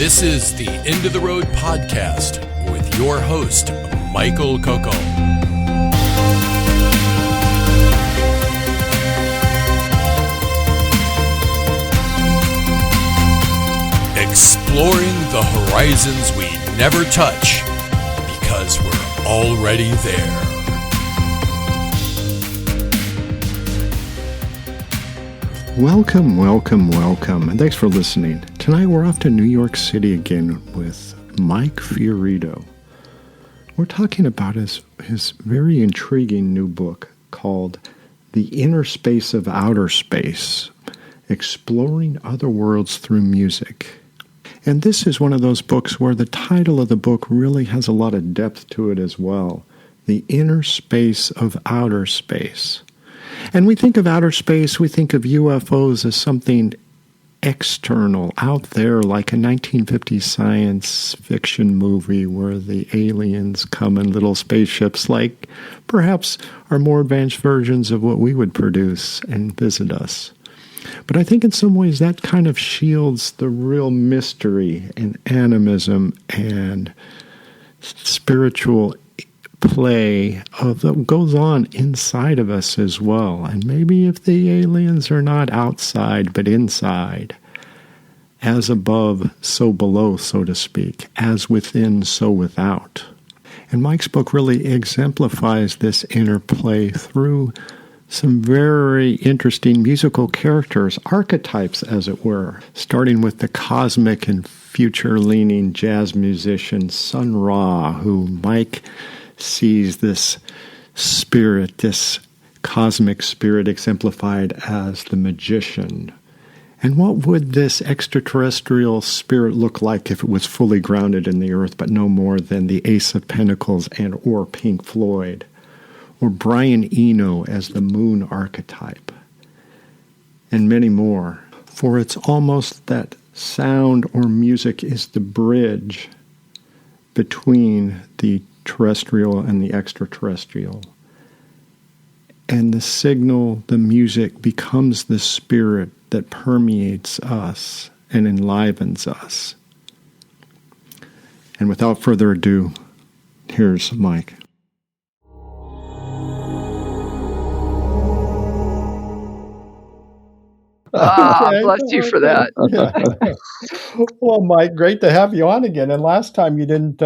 This is the End of the Road podcast with your host, Michael Coco. Exploring the horizons we never touch because we're already there. Welcome, and thanks for listening. Tonight we're off to New York City again with Mike Fiorito. We're talking about his very intriguing new book called The Innerspace of Outerspace, Exploring Other Worlds Through Music. And this is one of those books where the title of the book really has a lot of depth to it as well. The Innerspace of Outerspace. And we think of outer space, we think of UFOs as something external, out there, like a 1950s science fiction movie where the aliens come in little spaceships, like perhaps are more advanced versions of what we would produce and visit us. But I think in some ways that kind of shields the real mystery and animism and spiritual play that goes on inside of us as well. And maybe if the aliens are not outside but inside, as above, so below, so to speak, as within, so without. And Mike's book really exemplifies this interplay through some very interesting musical characters, archetypes as it were, starting with the cosmic and future-leaning jazz musician Sun Ra, who Mike sees this spirit, this cosmic spirit exemplified as the magician. And what would this extraterrestrial spirit look like if it was fully grounded in the earth, but no more than the Ace of Pentacles and or Pink Floyd? Or Brian Eno as the moon archetype? And many more. For it's almost that sound or music is the bridge between the terrestrial and the extraterrestrial. And the signal, the music, becomes the spirit that permeates us and enlivens us. And without further ado, here's Mike. Bless you for that. Well, Mike, great to have you on again. And last time you didn't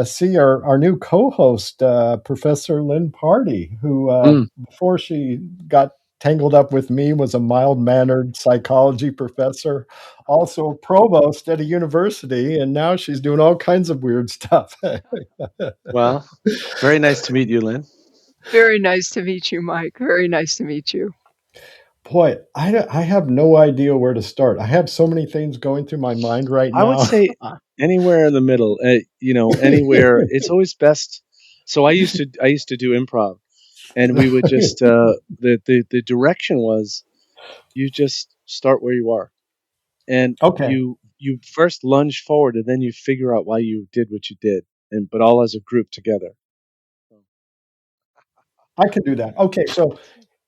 see our new co-host, Professor Lynn Party, who before she got tangled up with me was a mild-mannered psychology professor, also a provost at a university, and now she's doing all kinds of weird stuff. Well, very nice to meet you, Lynn. Very nice to meet you, Mike. Very nice to meet you. Boy, I have no idea where to start. I have so many things going through my mind right now. I would say anywhere in the middle, anywhere. It's always best. So I used to do improv, and we would just the direction was you just start where you are, and you first lunge forward, and then you figure out why you did what you did, but all as a group together. I can do that. Okay, so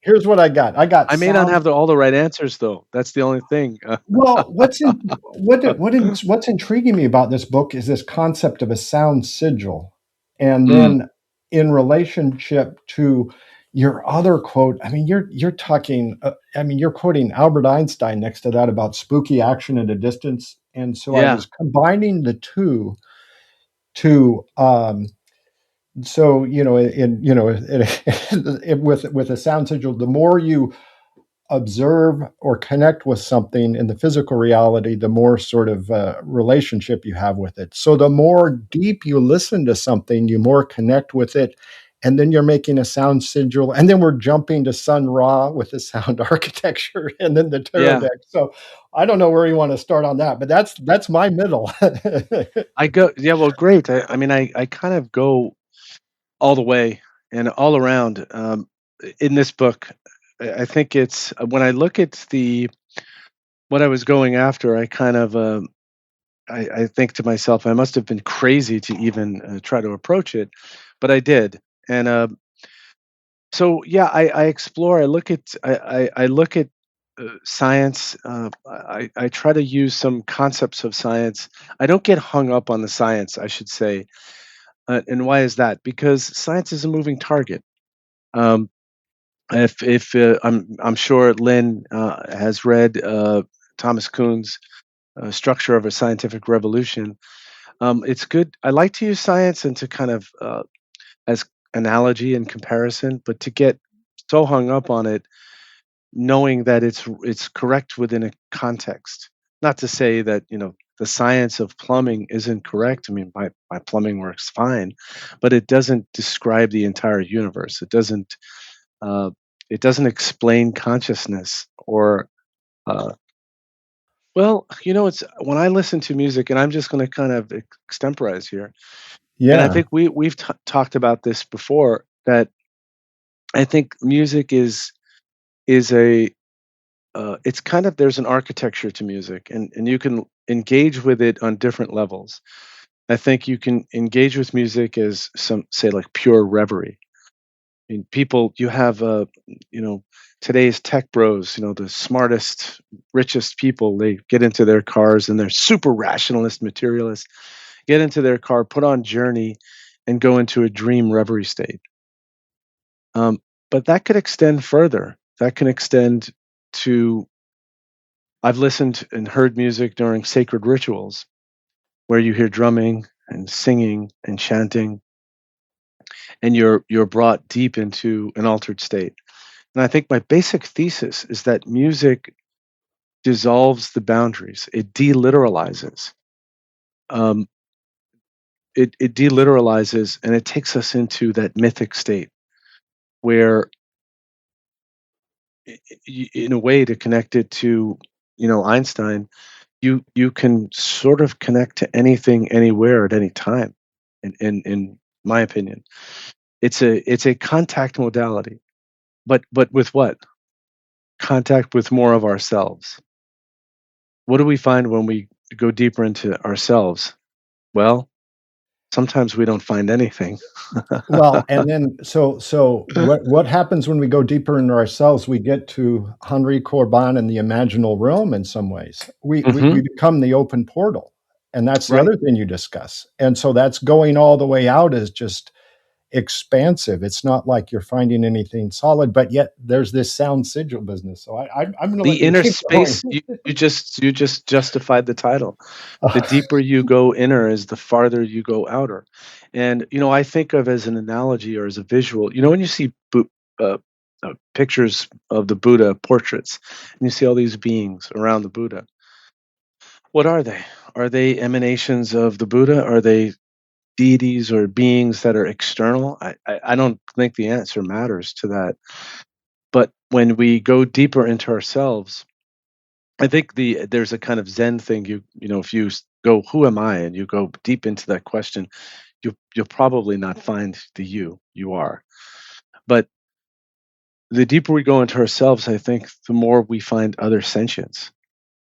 here's what I got. I may not have all the right answers, though. That's the only thing. Well, what's intriguing me about this book is this concept of a sound sigil, and then in relationship to your other quote. I mean, you're talking. You're quoting Albert Einstein next to that about spooky action at a distance, and so I was combining the two to. So with a sound sigil, the more you observe or connect with something in the physical reality, the more sort of relationship you have with it. So the more deep you listen to something, you more connect with it, and then you're making a sound sigil, and then we're jumping to Sun Ra with the sound architecture, and then the tarot deck. So I don't know where you want to start on that, but that's my middle. Well, great. I kind of go all the way and all around in this book. I think it's when I look at what I was going after, I kind of I think to myself, I must have been crazy to even try to approach it, but I did. And I explore. I look at science. I try to use some concepts of science. I don't get hung up on the science, I should say. And why is that? Because science is a moving target. Um, if I'm sure Lynn has read Thomas Kuhn's Structure of a Scientific Revolution. It's good. I like to use science and to kind of as analogy and comparison, but to get so hung up on it, knowing that it's correct within a context. Not to say that the science of plumbing isn't correct. I mean, my plumbing works fine, but it doesn't describe the entire universe. Uh, it doesn't explain consciousness or uh, well, it's when I listen to music, and I'm just going to kind of extemporize here. And I Yeah. think we've talked about this before, that I think music is a it's kind of, there's an architecture to music, and you can engage with it on different levels. I think you can engage with music as some say like pure reverie. I mean, people, you have you know today's tech bros, the smartest, richest people, they get into their cars and they're super rationalist materialists, get into their car, put on Journey, and go into a dream reverie state. Um, but that could extend further. That can extend to, I've listened and heard music during sacred rituals where you hear drumming and singing and chanting, and you're brought deep into an altered state. And I think my basic thesis is that music dissolves the boundaries. It deliteralizes. Um, it deliteralizes, and it takes us into that mythic state where, in a way, to connect it to, Einstein, you can sort of connect to anything, anywhere, at any time. In my opinion, it's a contact modality, but with what? Contact with more of ourselves. What do we find when we go deeper into ourselves? Well, sometimes we don't find anything. Well, and then so what happens when we go deeper into ourselves? We get to Henri Corbin and the imaginal realm in some ways. We Hmm. become the open portal, and that's the Right. other thing you discuss. And so that's going all the way out as just expansive. It's not like you're finding anything solid, but yet there's this sound sigil business. So I'm going to The let you inner keep going. space, you just justified the title. The deeper you go inner is the farther you go outer. And I think of, as an analogy or as a visual, when you see uh, pictures of the Buddha portraits, and you see all these beings around the Buddha, what are they? Are they emanations of the Buddha? Are they deities or beings that are external? I don't think the answer matters to that. But when we go deeper into ourselves, I think there's a kind of Zen thing. If you go, who am I, and you go deep into that question, you'll probably not find the you are. But the deeper we go into ourselves, I think the more we find other sentience,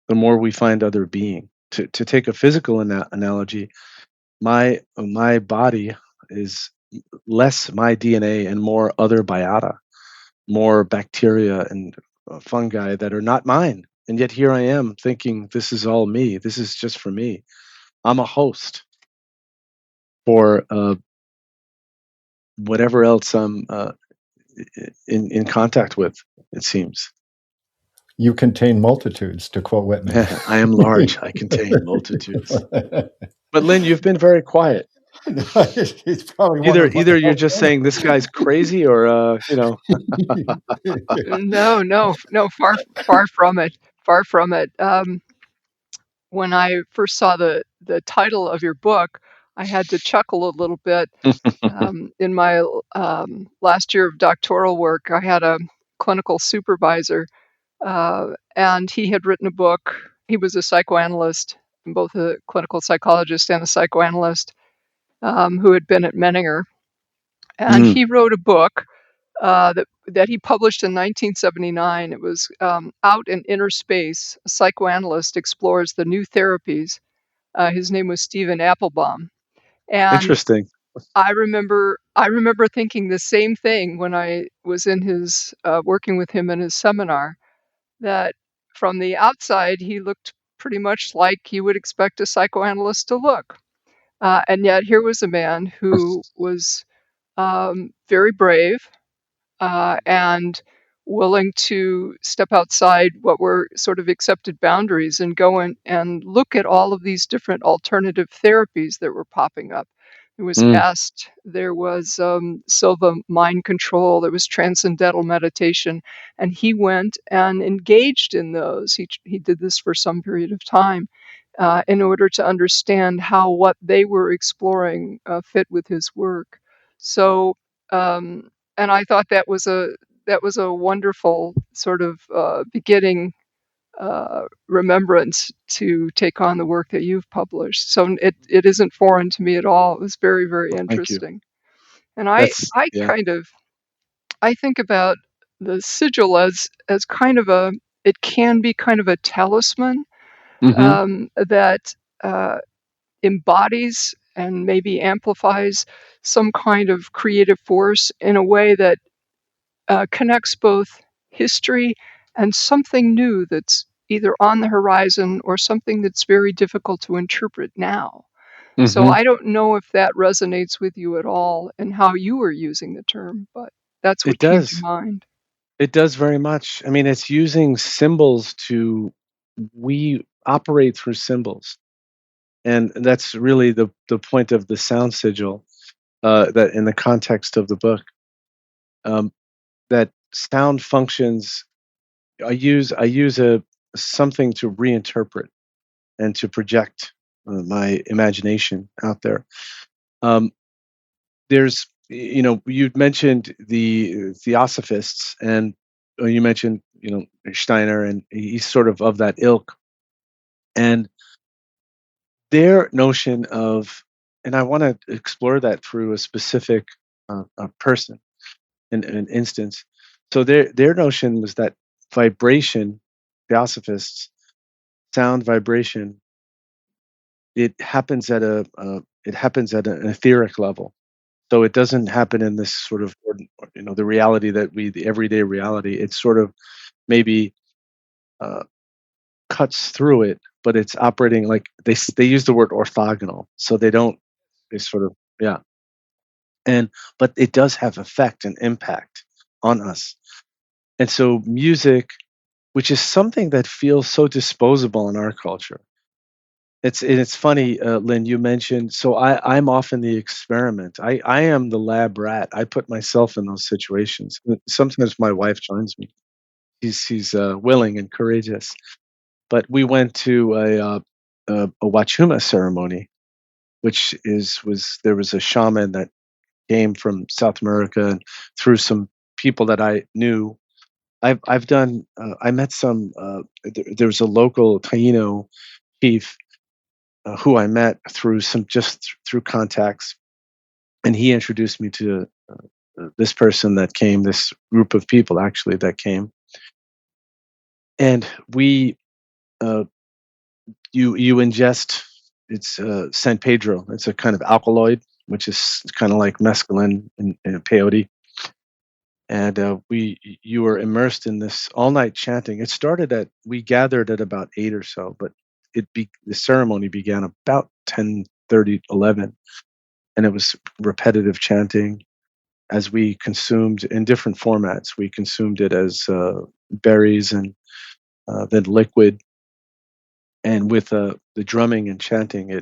the more we find other being. To take a physical analogy, my body is less my DNA and more other biota, more bacteria and fungi that are not mine. And yet here I am thinking, this is all me. This is just for me. I'm a host for whatever else I'm in contact with, it seems. You contain multitudes, to quote Whitman. I am large. I contain multitudes. But Lynn, you've been very quiet. He's probably Either wondering what the either you're hell's just going saying this guy's crazy, or No, no, no, far from it. Far from it. When I first saw the title of your book, I had to chuckle a little bit. In my last year of doctoral work, I had a clinical supervisor, and he had written a book. He was a psychoanalyst, both a clinical psychologist and a psychoanalyst, who had been at Menninger. And Mm, he wrote a book that he published in 1979. It was out in Innerspace. A psychoanalyst explores the new therapies. His name was Stephen Applebaum, and interesting. I remember thinking the same thing when I was in his working with him in his seminar, that from the outside, he looked pretty much like you would expect a psychoanalyst to look. And yet here was a man who was very brave and willing to step outside what were sort of accepted boundaries and go in and look at all of these different alternative therapies that were popping up. There was Mm, EST, there was Silva mind control, there was transcendental meditation, and he went and engaged in those. He did this for some period of time in order to understand how what they were exploring fit with his work. So, and I thought that was a wonderful sort of beginning remembrance to take on the work that you've published. So it isn't foreign to me at all. It was very, very well, thank you. interesting. And That's I yeah. kind of I think about the sigil as kind of a it can be kind of a talisman Hmm. that embodies and maybe amplifies some kind of creative force in a way that connects both history and something new that's either on the horizon or something that's very difficult to interpret now. So Hmm. I don't know if that resonates with you at all and how you were using the term, but that's It what came to does. mind. It does very much. I mean, it's using symbols to we operate through symbols, and that's really the point of the sound sigil. That in the context of the book, um, that sound functions. I use a something to reinterpret and to project my imagination out there. Um, there's you'd mentioned the theosophists, and you mentioned Steiner, and he's sort of that ilk, and their notion of, and I want to explore that through a specific a person, an instance. So their notion was that vibration, theosophists, sound vibration, it happens at an etheric level. So it doesn't happen in this sort of the reality that the everyday reality. It's sort of maybe uh, cuts through it, but it's operating like they use the word orthogonal. So they don't, they sort of, yeah. And but it does have effect and impact on us. And so music, which is something that feels so disposable in our culture. It's funny, Lynn. You mentioned, so I'm often the experiment. I am the lab rat. I put myself in those situations. Sometimes my wife joins me. She's willing and courageous. But we went to a Wachuma ceremony, which is was there was a shaman that came from South America, and through some people that I knew. I've done. I met some. There was a local Taino chief who I met through through contacts, and he introduced me to this person that came, this group of people actually that came, and we uh, you ingest, it's San Pedro. It's a kind of alkaloid, which is kind of like mescaline and peyote, and we you were immersed in this all night chanting. It started at we gathered at about 8 or so, but the ceremony began about 10:30, 11, and it was repetitive chanting as we consumed in different formats. We consumed it as berries and then liquid, and with the drumming and chanting,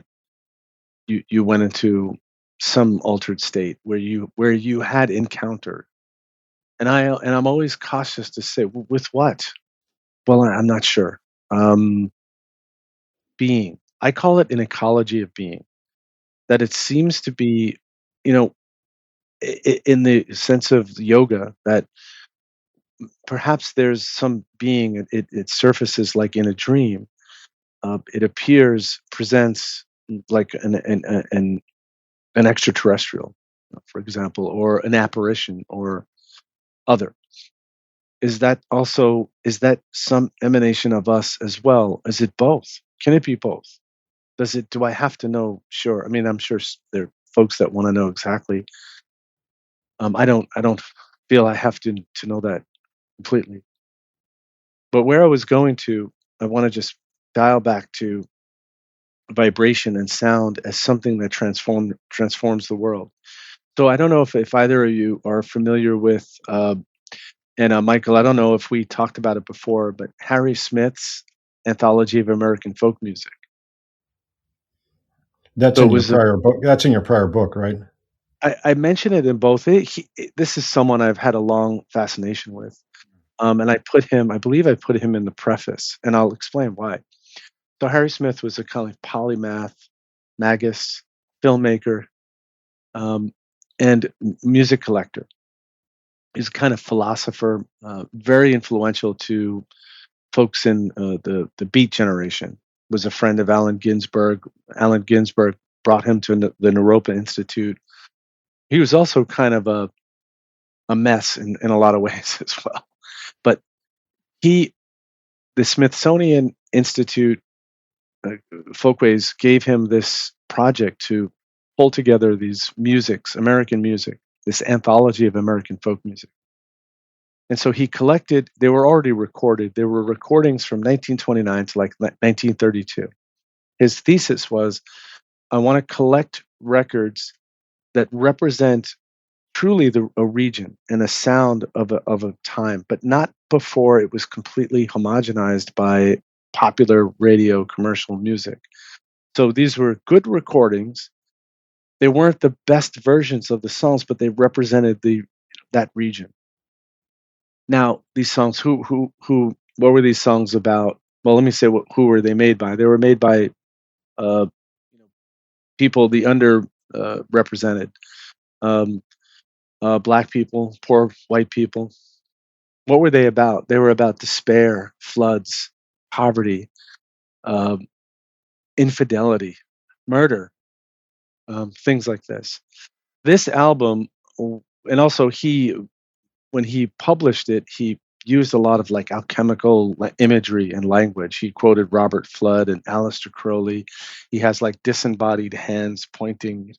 you went into some altered state where you had encounter. And I'm always cautious to say, with what? Well, I'm not sure. Um, being, I call it an ecology of being. That it seems to be, you know, in the sense of yoga, that perhaps there's some being. It surfaces like in a dream. It appears, presents like an extraterrestrial, for example, or an apparition or other. Is that some emanation of us as well? Is it both? Can it be both? Do I have to know? Sure. I mean, I'm sure there are folks that want to know exactly. I don't feel I have to know that completely. But where I was going to, I want to just dial back to vibration and sound as something that transforms the world. So I don't know if either of you are familiar with, and Michael, I don't know if we talked about it before, but Harry Smith's Anthology of American Folk Music. That's So it in your was, prior book. That's in your prior book, right? I mention it in both. This is someone I've had a long fascination with. And I believe I put him in the preface, and I'll explain why. So Harry Smith was a kind of polymath, magus, filmmaker, and music collector. He's a kind of philosopher, very influential to folks in the Beat generation. Was a friend of Allen Ginsberg. Allen Ginsberg brought him to the Naropa Institute. He was also kind of a mess in a lot of ways as well. But the Smithsonian Institute Folkways gave him this project to pull together these American music, this anthology of American folk music. And so he collected, they were already recorded. There were recordings from 1929 to like 1932. His thesis was, I want to collect records that represent truly a region and a sound of a time, but not before it was completely homogenized by popular radio commercial music. So these were good recordings. They weren't the best versions of the songs, but they represented that region. Now, these songs, what were these songs about? Well, let me say who were they made by? They were made by uh, people, the under represented, black people, poor white people. What were they about? They were about despair, floods, poverty, um, infidelity, murder, things like this. This album, and also when he published it, he used a lot of like alchemical imagery and language. He quoted Robert Flood and Aleister Crowley. He has like disembodied hands pointing,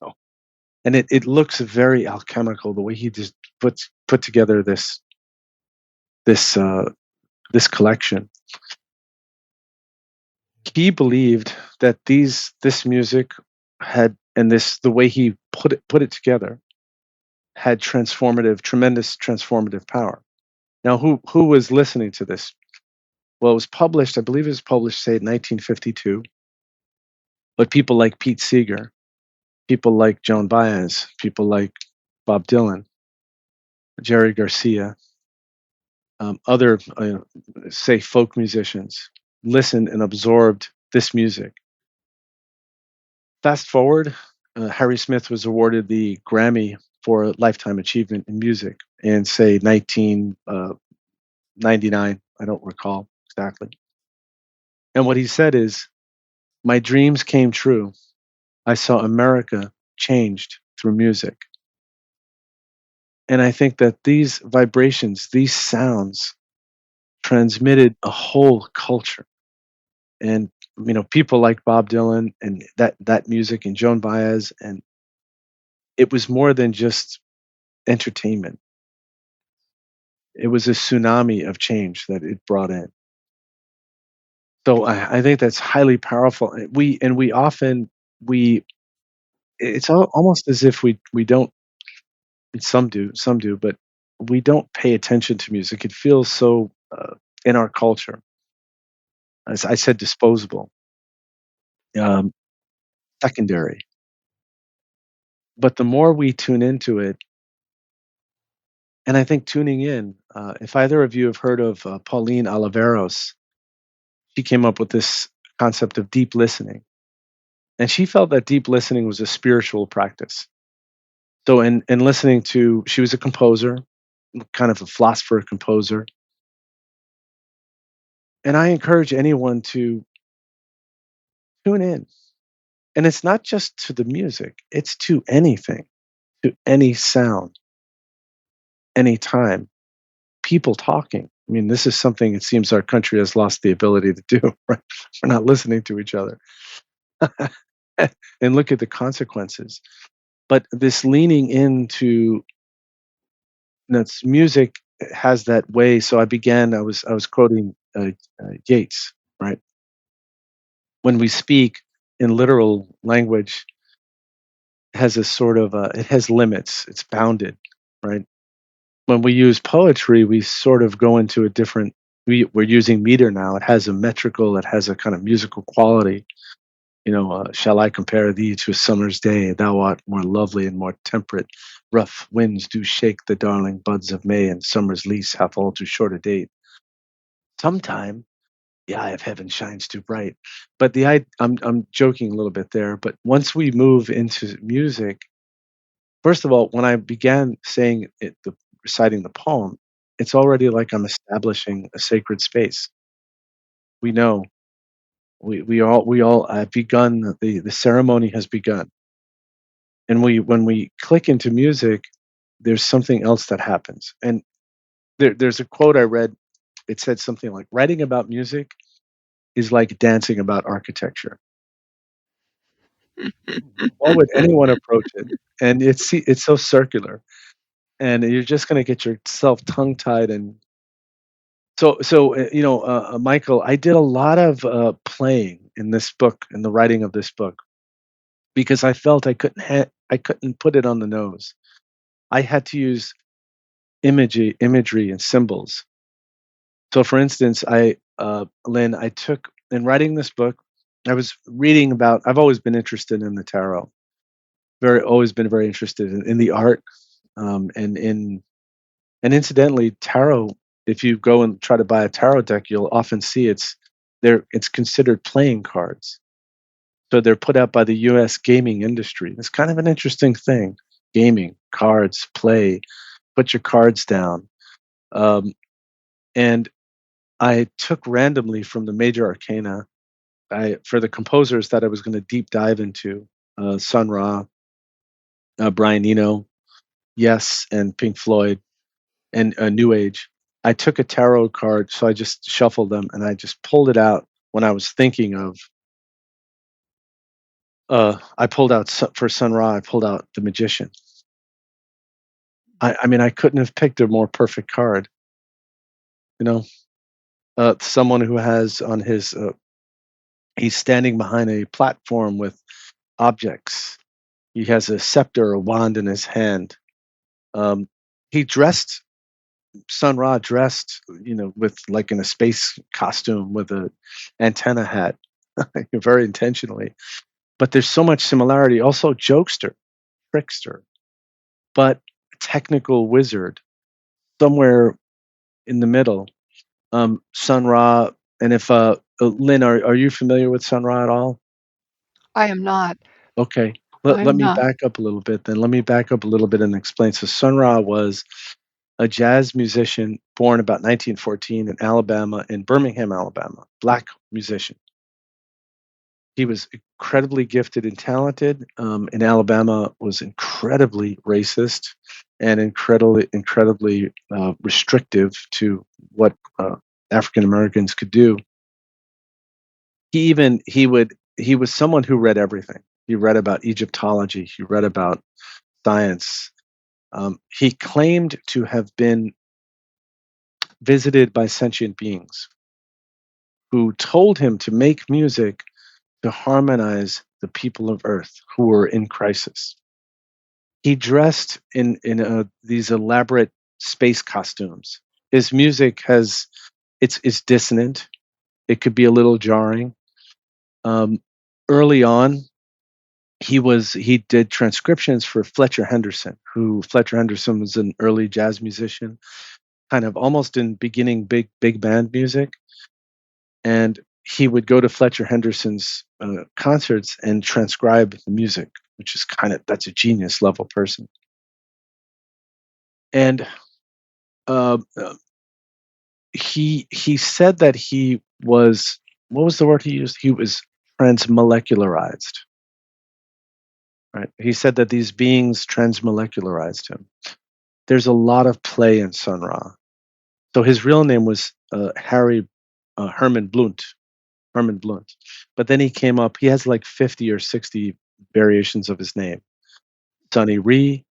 and it looks very alchemical the way he just put together this this collection. He believed that this music had, and the way he put it together had tremendous transformative power. Now, who was listening to this? Well, it was published, I believe it was published, say, in 1952. But people like Pete Seeger, people like Joan Baez, people like Bob Dylan, Jerry Garcia, other, say, folk musicians listened and absorbed this music. Fast forward, Harry Smith was awarded the Grammy for Lifetime Achievement in Music in, say, 1999. I don't recall exactly. And what he said is, my dreams came true. I saw America changed through music. And I think that these vibrations, these sounds, transmitted a whole culture. And people like Bob Dylan and that music and Joan Baez, and it was more than just entertainment. It was a tsunami of change that it brought in. So I think that's highly powerful. We often it's almost as if we don't. Some do, but we don't pay attention to music. It feels so in our culture, as I said, disposable, um, secondary. But the more we tune into it, and I think tuning in, if either of you have heard of Pauline Oliveros, she came up with this concept of deep listening. And she felt that deep listening was a spiritual practice. So in listening to, she was a composer, kind of a philosopher composer. And I encourage anyone to tune in. And it's not just to the music, it's to anything, to any sound, any time, people talking. I mean, this is something it seems our country has lost the ability to do, right? We're not listening to each other. And look at the consequences. But this leaning into music has that way. So I was quoting Yeats, right? When we speak in literal language, has a sort of it has limits. It's bounded, right? When we use poetry, we sort of go into a different. We're using meter now. It has a metrical. It has a kind of musical quality. Shall I compare thee to a summer's day? Thou art more lovely and more temperate. Rough winds do shake the darling buds of May, and summer's lease hath all too short a date. Sometime the eye of heaven shines too bright. But I'm joking a little bit there. But once we move into music, first of all, when I began saying it, reciting the poem, it's already like I'm establishing a sacred space. We know we all have begun. The ceremony has begun, and when we click into music, there's something else that happens. And there's a quote I read. It said something like, "Writing about music is like dancing about architecture." Why would anyone approach it? And it's so circular, and you're just going to get yourself tongue tied. And Michael, I did a lot of playing in this book, in the writing of this book, because I felt I couldn't put it on the nose. I had to use imagery and symbols. So, for instance, Lynn, I took in writing this book, I was reading about. I've always been interested in the tarot. Always been very interested in the art, and incidentally, tarot. If you go and try to buy a tarot deck, you'll often see it's considered playing cards. So they're put out by the U.S. gaming industry. It's kind of an interesting thing. Gaming, cards, play, put your cards down. And I took randomly from the major arcana for the composers that I was going to deep dive into, Sun Ra, Brian Eno, Yes, and Pink Floyd, and New Age. I took a tarot card, so I just shuffled them and I just pulled it out when I was thinking of. I pulled out for Sun Ra. I pulled out the Magician. I mean, I couldn't have picked a more perfect card. Someone who has on his. He's standing behind a platform with objects. He has a scepter, a wand in his hand. He dressed. Sun Ra dressed, with like in a space costume with a antenna hat, very intentionally. But there's so much similarity. Also, jokester, trickster, but technical wizard, somewhere in the middle. Sun Ra, and if Lynn, are you familiar with Sun Ra at all? I am not. Okay, let I'm me not. back up a little bit. Then let me back up a little bit and explain. So Sun Ra was a jazz musician born about 1914 in Alabama, in Birmingham, Alabama, black musician. He was incredibly gifted and talented. In Alabama, was incredibly racist and incredibly restrictive to what African Americans could do. He was someone who read everything. He read about Egyptology. He read about science. He claimed to have been visited by sentient beings who told him to make music to harmonize the people of Earth who were in crisis. He dressed in these elaborate space costumes. His music it's dissonant. It could be a little jarring. Early on, he did transcriptions for Fletcher Henderson, Fletcher Henderson was an early jazz musician, kind of almost in beginning big band music. And he would go to Fletcher Henderson's concerts and transcribe the music, which is that's a genius level person. And he said that he was, what was the word he used? He was transmolecularized. Right? He said that these beings transmolecularized him. There's a lot of play in Sun Ra. So his real name was Herman Blunt. Herman Blunt. But then he has like 50 or 60 variations of his name. Sonny Ray,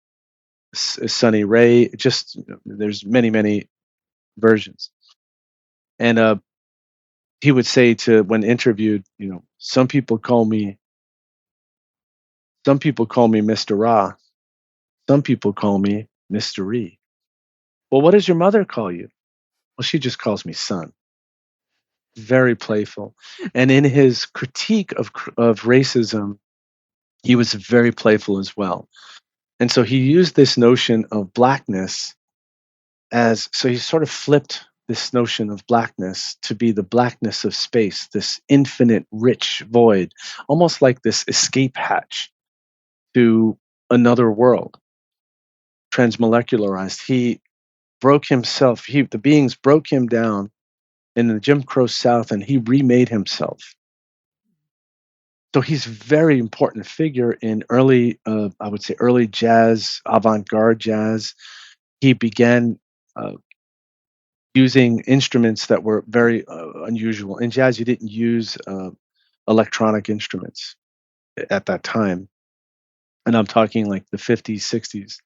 just there's many versions. And he would say to when interviewed, some people call me Mr. Ra, some people call me Mr. E. Well, what does your mother call you? Well, she just calls me son. Very playful. And in his critique of racism, he was very playful as well. And so he used this notion of blackness so he sort of flipped this notion of blackness to be the blackness of space, this infinite, rich void, almost like this escape hatch to another world, transmolecularized. He broke himself, the beings broke him down in the Jim Crow South, and he remade himself. So he's a very important figure in early, I would say, early jazz, avant-garde jazz. He began using instruments that were very unusual. In jazz, you didn't use electronic instruments at that time. And I'm talking like the 50s, 60s,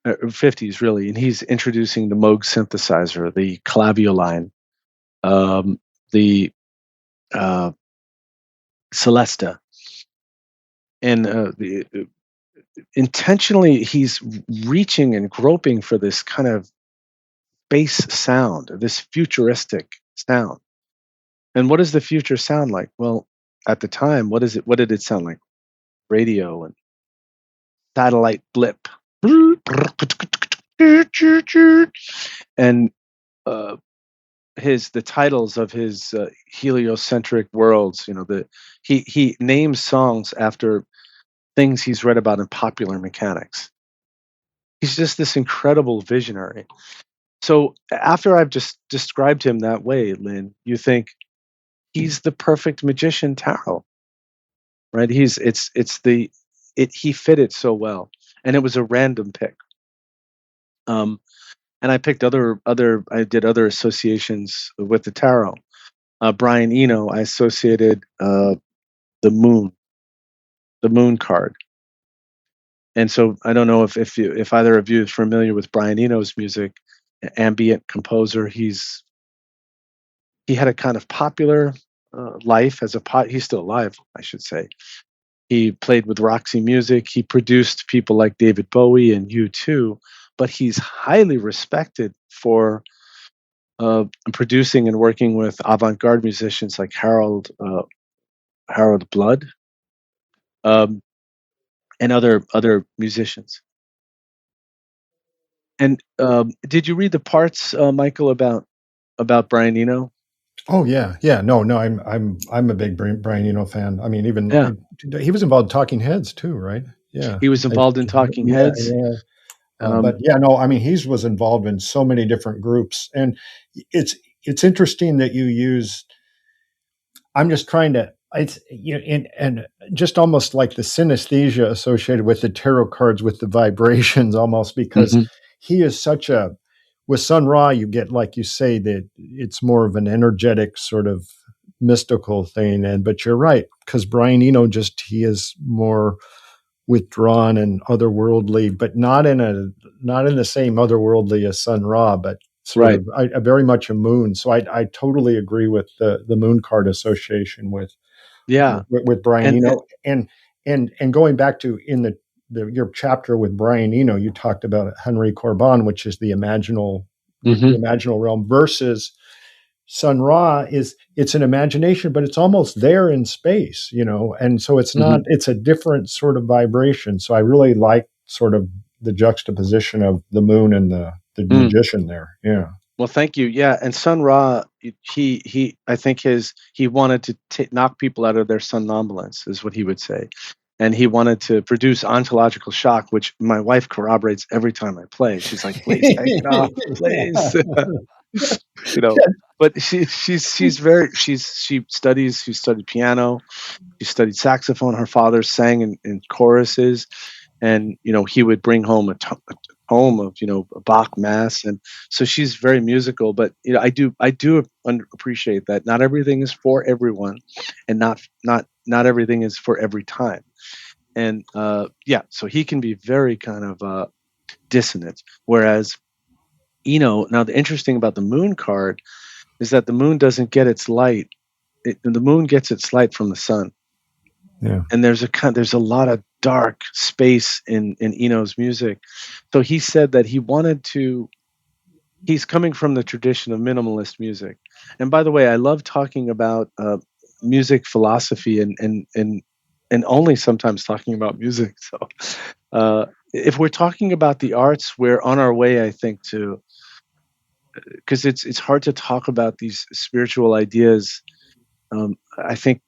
50s really. And he's introducing the Moog synthesizer, the clavioline, the Celesta. And intentionally, he's reaching and groping for this kind of bass sound, this futuristic sound. And what does the future sound like? Well, at the time, what did it sound like? Radio and satellite blip. And the titles of his heliocentric worlds, he names songs after things he's read about in popular mechanics. He's just this incredible visionary. So after I've just described him that way, Lynn, you think he's the perfect magician tarot, right? He fit it so well, and it was a random pick. And I picked I did other associations with the tarot. Brian Eno, I associated the moon card. And so I don't know if either of you is familiar with Brian Eno's music, ambient composer. He had a kind of popular life he's still alive, I should say. He played with Roxy Music. He produced people like David Bowie and U2, but he's highly respected for producing and working with avant-garde musicians like Harold Blood, and other musicians. And did you read the parts, Michael, about Brian Eno? Oh yeah. No, I'm a big Brian Eno fan. I mean, even he was involved in Talking Heads too, right? Yeah, he was involved in Talking Heads. Yeah. But yeah, no, I mean, he was involved in so many different groups, and it's interesting that you use. I'm just trying to. And just almost like the synesthesia associated with the tarot cards, with the vibrations, almost because he is such a. With Sun Ra, you get, like you say, that it's more of an energetic sort of mystical thing. But you're right, because Brian Eno he is more withdrawn and otherworldly, but not in the same otherworldly as Sun Ra, but sort of very much a moon. So I totally agree with the moon card association with Brian Eno. And going back to your chapter with Brian Eno, you talked about Henry Corbin, which is the imaginal realm, versus Sun Ra it's an imagination, but it's almost there in space, and so it's not, it's a different sort of vibration. So I really like sort of the juxtaposition of the moon and the magician there. Yeah. Well, thank you. Yeah, and Sun Ra, I think he wanted to knock people out of their somnambulance, is what he would say. And he wanted to produce ontological shock, which my wife corroborates every time I play. She's like, "Please take it off, please." But she studied piano, she studied saxophone. Her father sang in choruses, and he would bring home a tome of a Bach mass, and so she's very musical. But I do appreciate that not everything is for everyone, and not everything is for every time. And so he can be very kind of dissonant. Whereas, now the interesting about the moon card is that the moon doesn't get its light. The moon gets its light from the sun. Yeah. And there's a lot of dark space in Eno's music. So he said that he's coming from the tradition of minimalist music. And by the way, I love talking about music philosophy and only sometimes talking about music. So if we're talking about the arts, we're on our way, I think, to, because it's hard to talk about these spiritual ideas. I think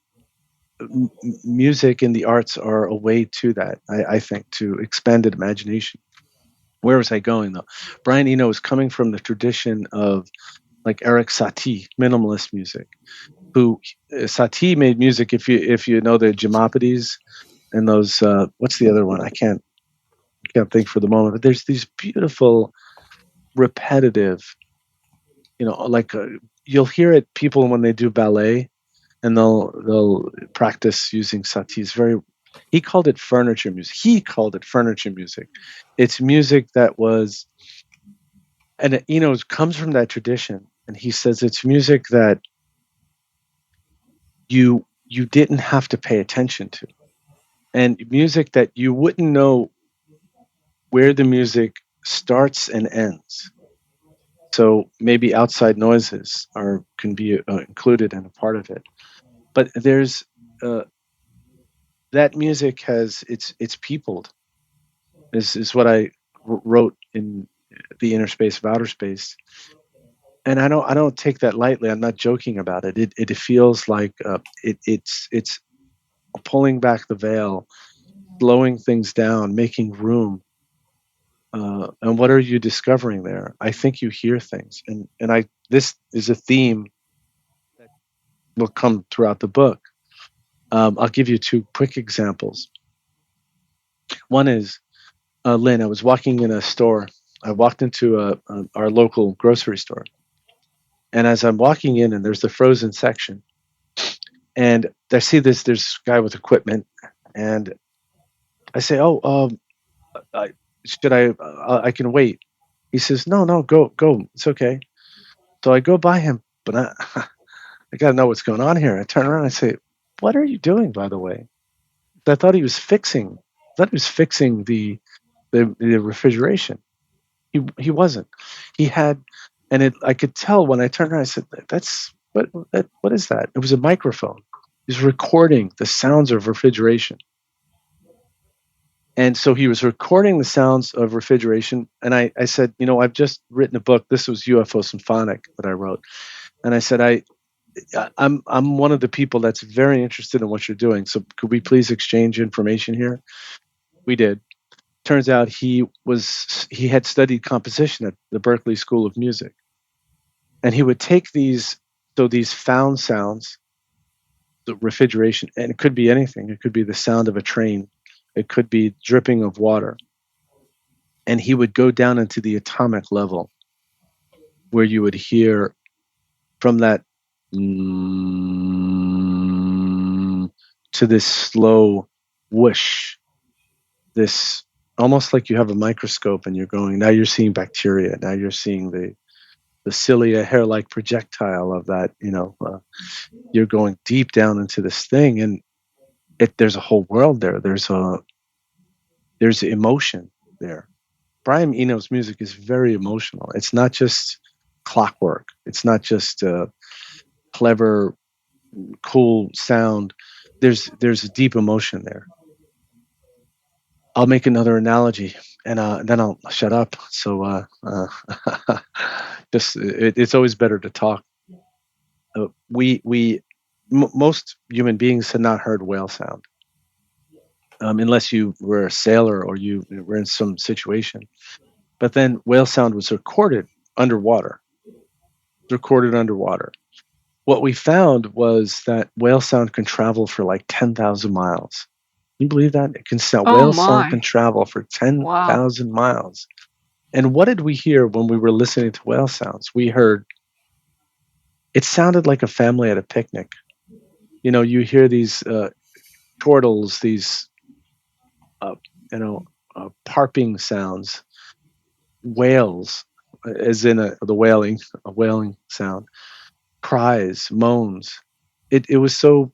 music and the arts are a way to that. I think, to expanded imagination. Where was I going though? Brian Eno is coming from the tradition of like Eric Satie, minimalist music. Who Satie made music. If you know the Jamapides and those, what's the other one? I can't think for the moment. But there's these beautiful, repetitive. Like you'll hear it. People when they do ballet, and they'll practice using Satie's very. He called it furniture music. It's music that was, and it comes from that tradition. And he says it's music that you didn't have to pay attention to, and music that you wouldn't know where the music starts and ends. So maybe outside noises can be included in a part of it. But there's that music has it's peopled. Is what I wrote in the Innerspace of Outerspace, and I don't take that lightly. I'm not joking about it. It feels like it's pulling back the veil, slowing things down, making room. And what are you discovering there? I think you hear things, and this is a theme that will come throughout the book. I'll give you two quick examples. One is Lynn. I was walking in a store. I walked into our local grocery store, and as I'm walking in, and there's the frozen section, and I see there's a guy with equipment, and I say, "Oh, should I can wait." He says, "No, go, it's okay." So I go by him, but I got to know what's going on here. I turn around and I say, "What are you doing, by the way?" I thought he was fixing. The refrigeration. He wasn't. He had, and I could tell when I turned around. I said, "That's what is that?" It was a microphone. He's recording the sounds of refrigeration. And so he was recording the sounds of refrigeration. And I said, I've just written a book. This was UFO Symphonic that I wrote. And I said, I'm one of the people that's very interested in what you're doing. So could we please exchange information here? We did. Turns out he had studied composition at the Berklee School of Music. And he would take these found sounds, the refrigeration, and it could be anything. It could be the sound of a train. It could be dripping of water. And he would go down into the atomic level where you would hear from that to this slow whoosh, this almost like you have a microscope and now you're seeing bacteria. Now you're seeing the cilia, hair-like projectile of that, you're going deep down into this thing, and there's a whole world there. There's emotion there. Brian Eno's music is very emotional. It's not just clockwork. It's not just clever, cool sound. There's a deep emotion there. I'll make another analogy, and then I'll shut up. So it's always better to talk. Most human beings had not heard whale sound. Unless you were a sailor or you were in some situation. But then whale sound was recorded underwater. What we found was that whale sound can travel for like 10,000 miles. Can you believe that? It can sound. Whale sound can travel for 10,000 miles. And what did we hear when we were listening to whale sounds? We heard, it sounded like a family at a picnic. You hear these chortles, these parping sounds, whales, as in a whaling sound. cries, moans. It was so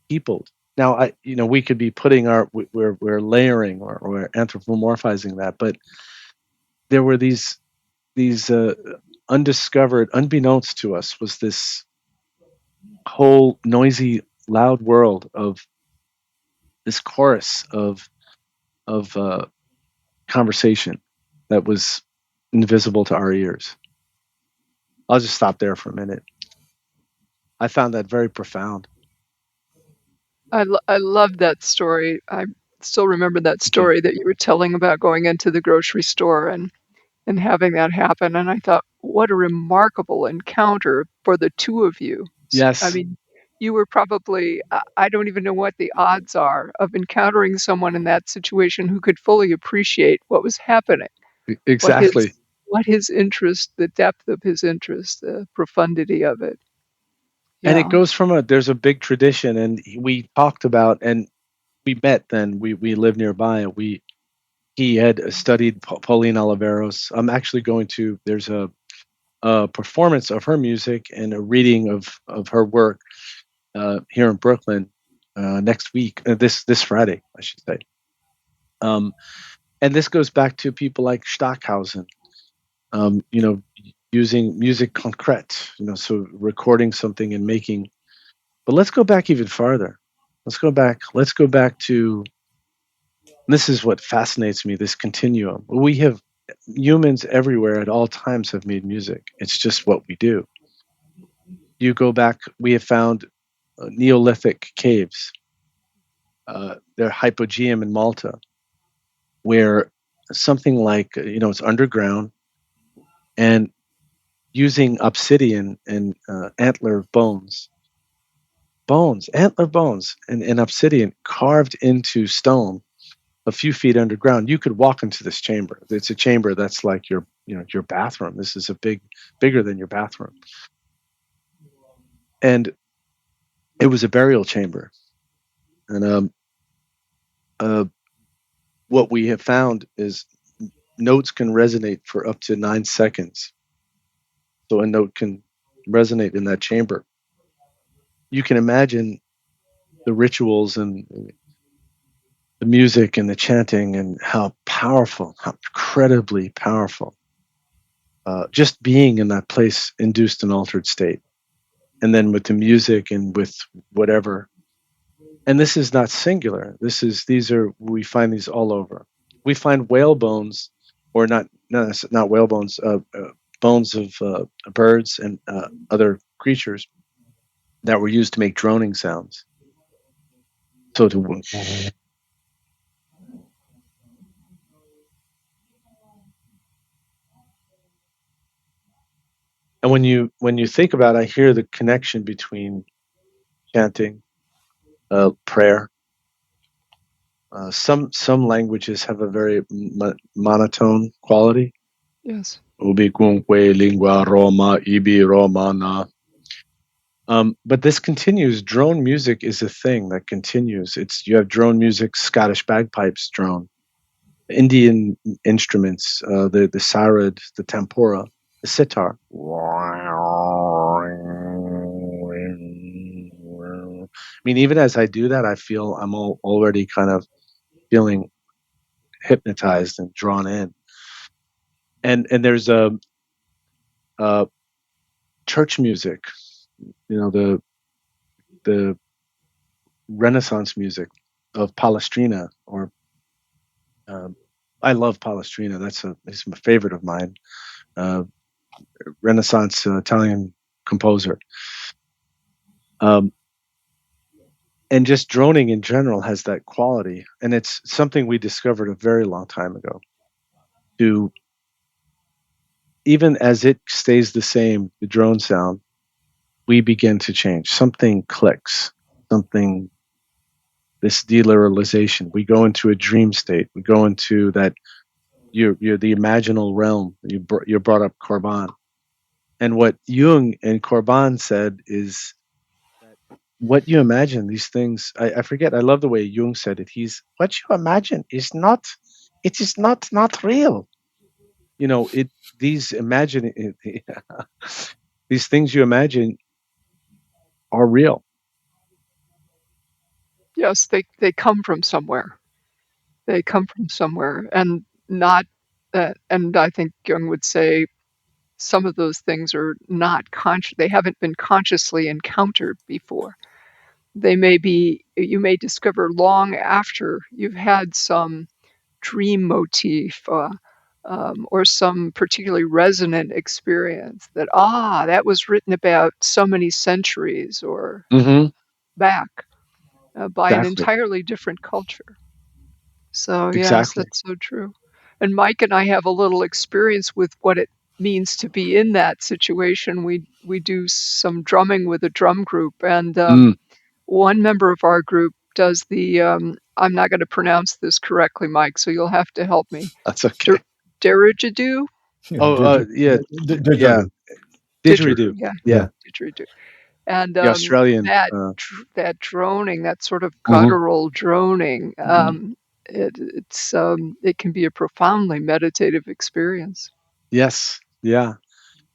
peopled. Now, we could be putting we're layering or anthropomorphizing that, but there were these undiscovered, unbeknownst to us, was this whole noisy, loud world of this chorus of conversation that was invisible to our ears. I'll just stop there for a minute. I found that very profound. I love that story. I still remember that story that you were telling about going into the grocery store and having that happen. And I thought, what a remarkable encounter for the two of you. Yes. I mean, you were probably, I don't even know what the odds are of encountering someone in that situation who could fully appreciate what was happening. Exactly. What his interest, the depth of his interest, the profundity of it. Yeah. And it goes there's a big tradition, and we talked about, and we met then, we lived nearby. He had studied Pauline Oliveros. I'm actually there's a performance of her music and a reading of her work here in Brooklyn next week, this Friday, I should say. And this goes back to people like Stockhausen, using music concrete, so recording something and making. But let's go back even farther. Let's go back to, this is what fascinates me, this continuum. We have humans everywhere at all times have made music. It's just what we do. You go back, we have found Neolithic caves. They're Hypogeum in Malta, where something like, it's underground, and using obsidian and antler bones, and obsidian carved into stone a few feet underground. You could walk into this chamber. It's a chamber that's like your bathroom. This is bigger than your bathroom. And it was a burial chamber. And what we have found is notes can resonate for up to 9 seconds. So a note can resonate in that chamber. You can imagine the rituals and the music and the chanting, and how incredibly powerful. Just being in that place induced an altered state. And then with the music and with whatever. And this is not singular. We find these all over. We find whale bones, or not whale bones, bones of birds and other creatures that were used to make droning sounds. So and when you think about it, I hear the connection between chanting, prayer. Some languages have a very monotone quality. Yes. Ubiquunque lingua Roma ibi Romana. But this continues. Drone music is a thing that continues. You have drone music, Scottish bagpipes drone, Indian instruments, the sarod, the tempura, the sitar. I mean, even as I do that, I feel I'm already kind of feeling hypnotized and drawn in. And there's a church music, the Renaissance music of Palestrina, or I love Palestrina. It's my favorite of mine. Renaissance Italian composer. And just droning in general has that quality, and it's something we discovered a very long time ago. Even as it stays the same, the drone sound, we begin to change. Something clicks. This deliteralization. We go into a dream state. We go into that. You're the imaginal realm. You brought up Corban, and what Jung and Corban said is that what you imagine, these things. I forget. I love the way Jung said it. What you imagine is not. It is not real. These things you imagine are real. Yes, they come from somewhere. They come from somewhere, and not and I think Jung would say some of those things are not they haven't been consciously encountered before. You may discover long after you've had some dream motif, or some particularly resonant experience that was written about so many centuries or Mm-hmm. back, by an Exactly. entirely different culture. So yes, Exactly. that's so true. And Mike and I have a little experience with what it means to be in that situation. We do some drumming with a drum group, and Mm, one member of our group does the I'm not going to pronounce this correctly, Mike, so you'll have to help me. that's okay. Didgeridoo? Yeah, Oh, yeah, yeah. didgeridoo. Didgeridoo, Didgeridoo. yeah, Yeah, didgeridoo. And the Australian. that droning, that sort of Mhm. guttural droning, it can be a profoundly meditative experience. Yes. Yeah.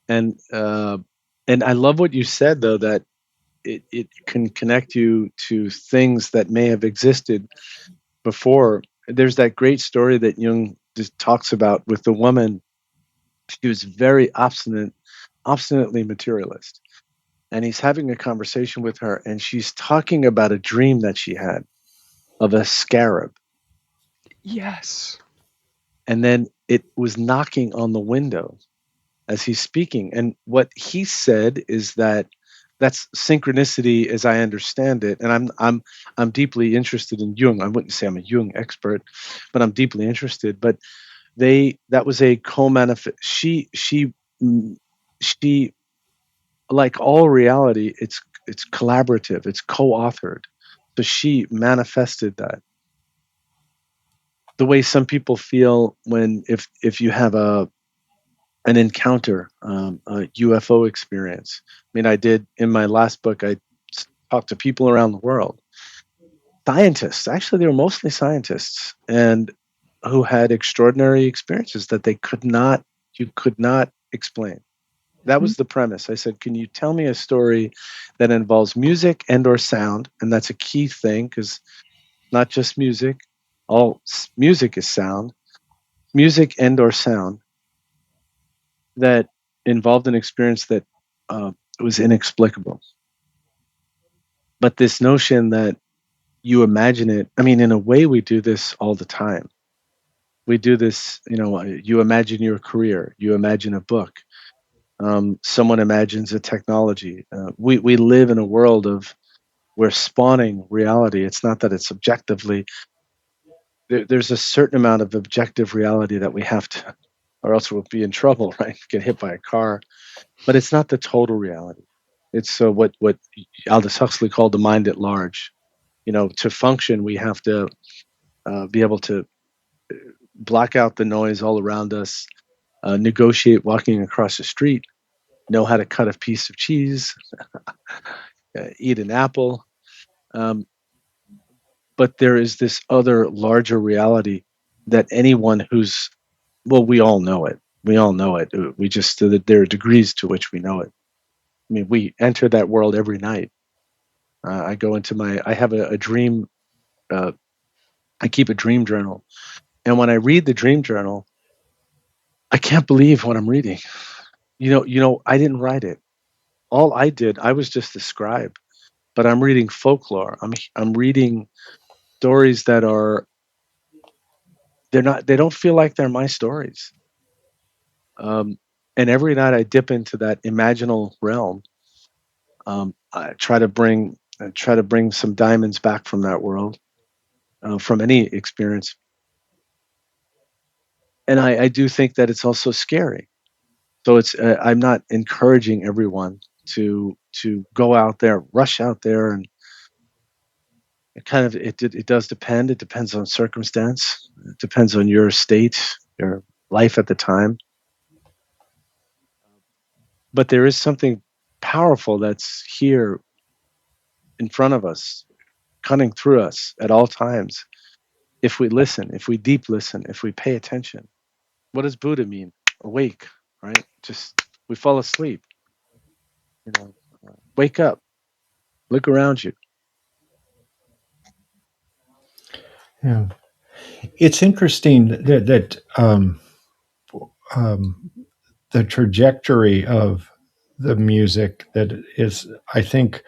And I love what you said though, that it can connect you to things that may have existed before. There's that great story that Jung just talks about with the woman. She was very obstinately materialist. And he's having a conversation with her, and she's talking about a dream that she had of a scarab. Yes. And then it was knocking on the window as he's speaking. And what he said is that that's synchronicity as I understand it. And I'm deeply interested in Jung. I wouldn't say I'm a Jung expert, but I'm deeply interested. But that was a co-manifest. She like all reality, it's collaborative, it's co-authored. So she manifested that. The way some people feel when if you have an encounter, a UFO experience. I mean, I did in my last book. I talked to people around the world, scientists. Actually, they were mostly scientists, and who had extraordinary experiences that you could not explain. That Mhm. was the premise. I said, "Can you tell me a story that involves music and or sound?" And that's a key thing because not just music. Music is sound. Music and or sound that involved an experience that was inexplicable. But this notion that you imagine it, I mean, in a way, we do this all the time. We do this, you imagine your career, you imagine a book, someone imagines a technology. We live in a world of we're spawning reality. It's not that it's objectively, there's a certain amount of objective reality that we have to, or else we'll be in trouble, right? Get hit by a car. But it's not the total reality. It's what Aldous Huxley called the mind at large. To function, we have to be able to block out the noise all around us, negotiate walking across the street, know how to cut a piece of cheese, eat an apple. Um, but there is this other larger reality that anyone we all know it. We all know it. We just, there are degrees to which we know it. I mean, we enter that world every night. I have a dream, uh, I keep a dream journal. And when I read the dream journal, I can't believe what I'm reading. I didn't write it. All I did, I was just a scribe, but I'm reading folklore. I'm reading stories that they don't feel like they're my stories. Um, and every night I dip into that imaginal realm. I try to bring some diamonds back from that world, from any experience. And I do think that it's also scary. So I'm not encouraging everyone to go out there, rush out there, and it does depend. It depends on circumstance. It depends on your state, your life at the time. But there is something powerful that's here in front of us, cutting through us at all times. If we listen, if we deep listen, if we pay attention. What does Buddha mean? Awake, right? Just we fall asleep. Wake up. Look around you. Yeah, it's interesting that the trajectory of the music that is, I think,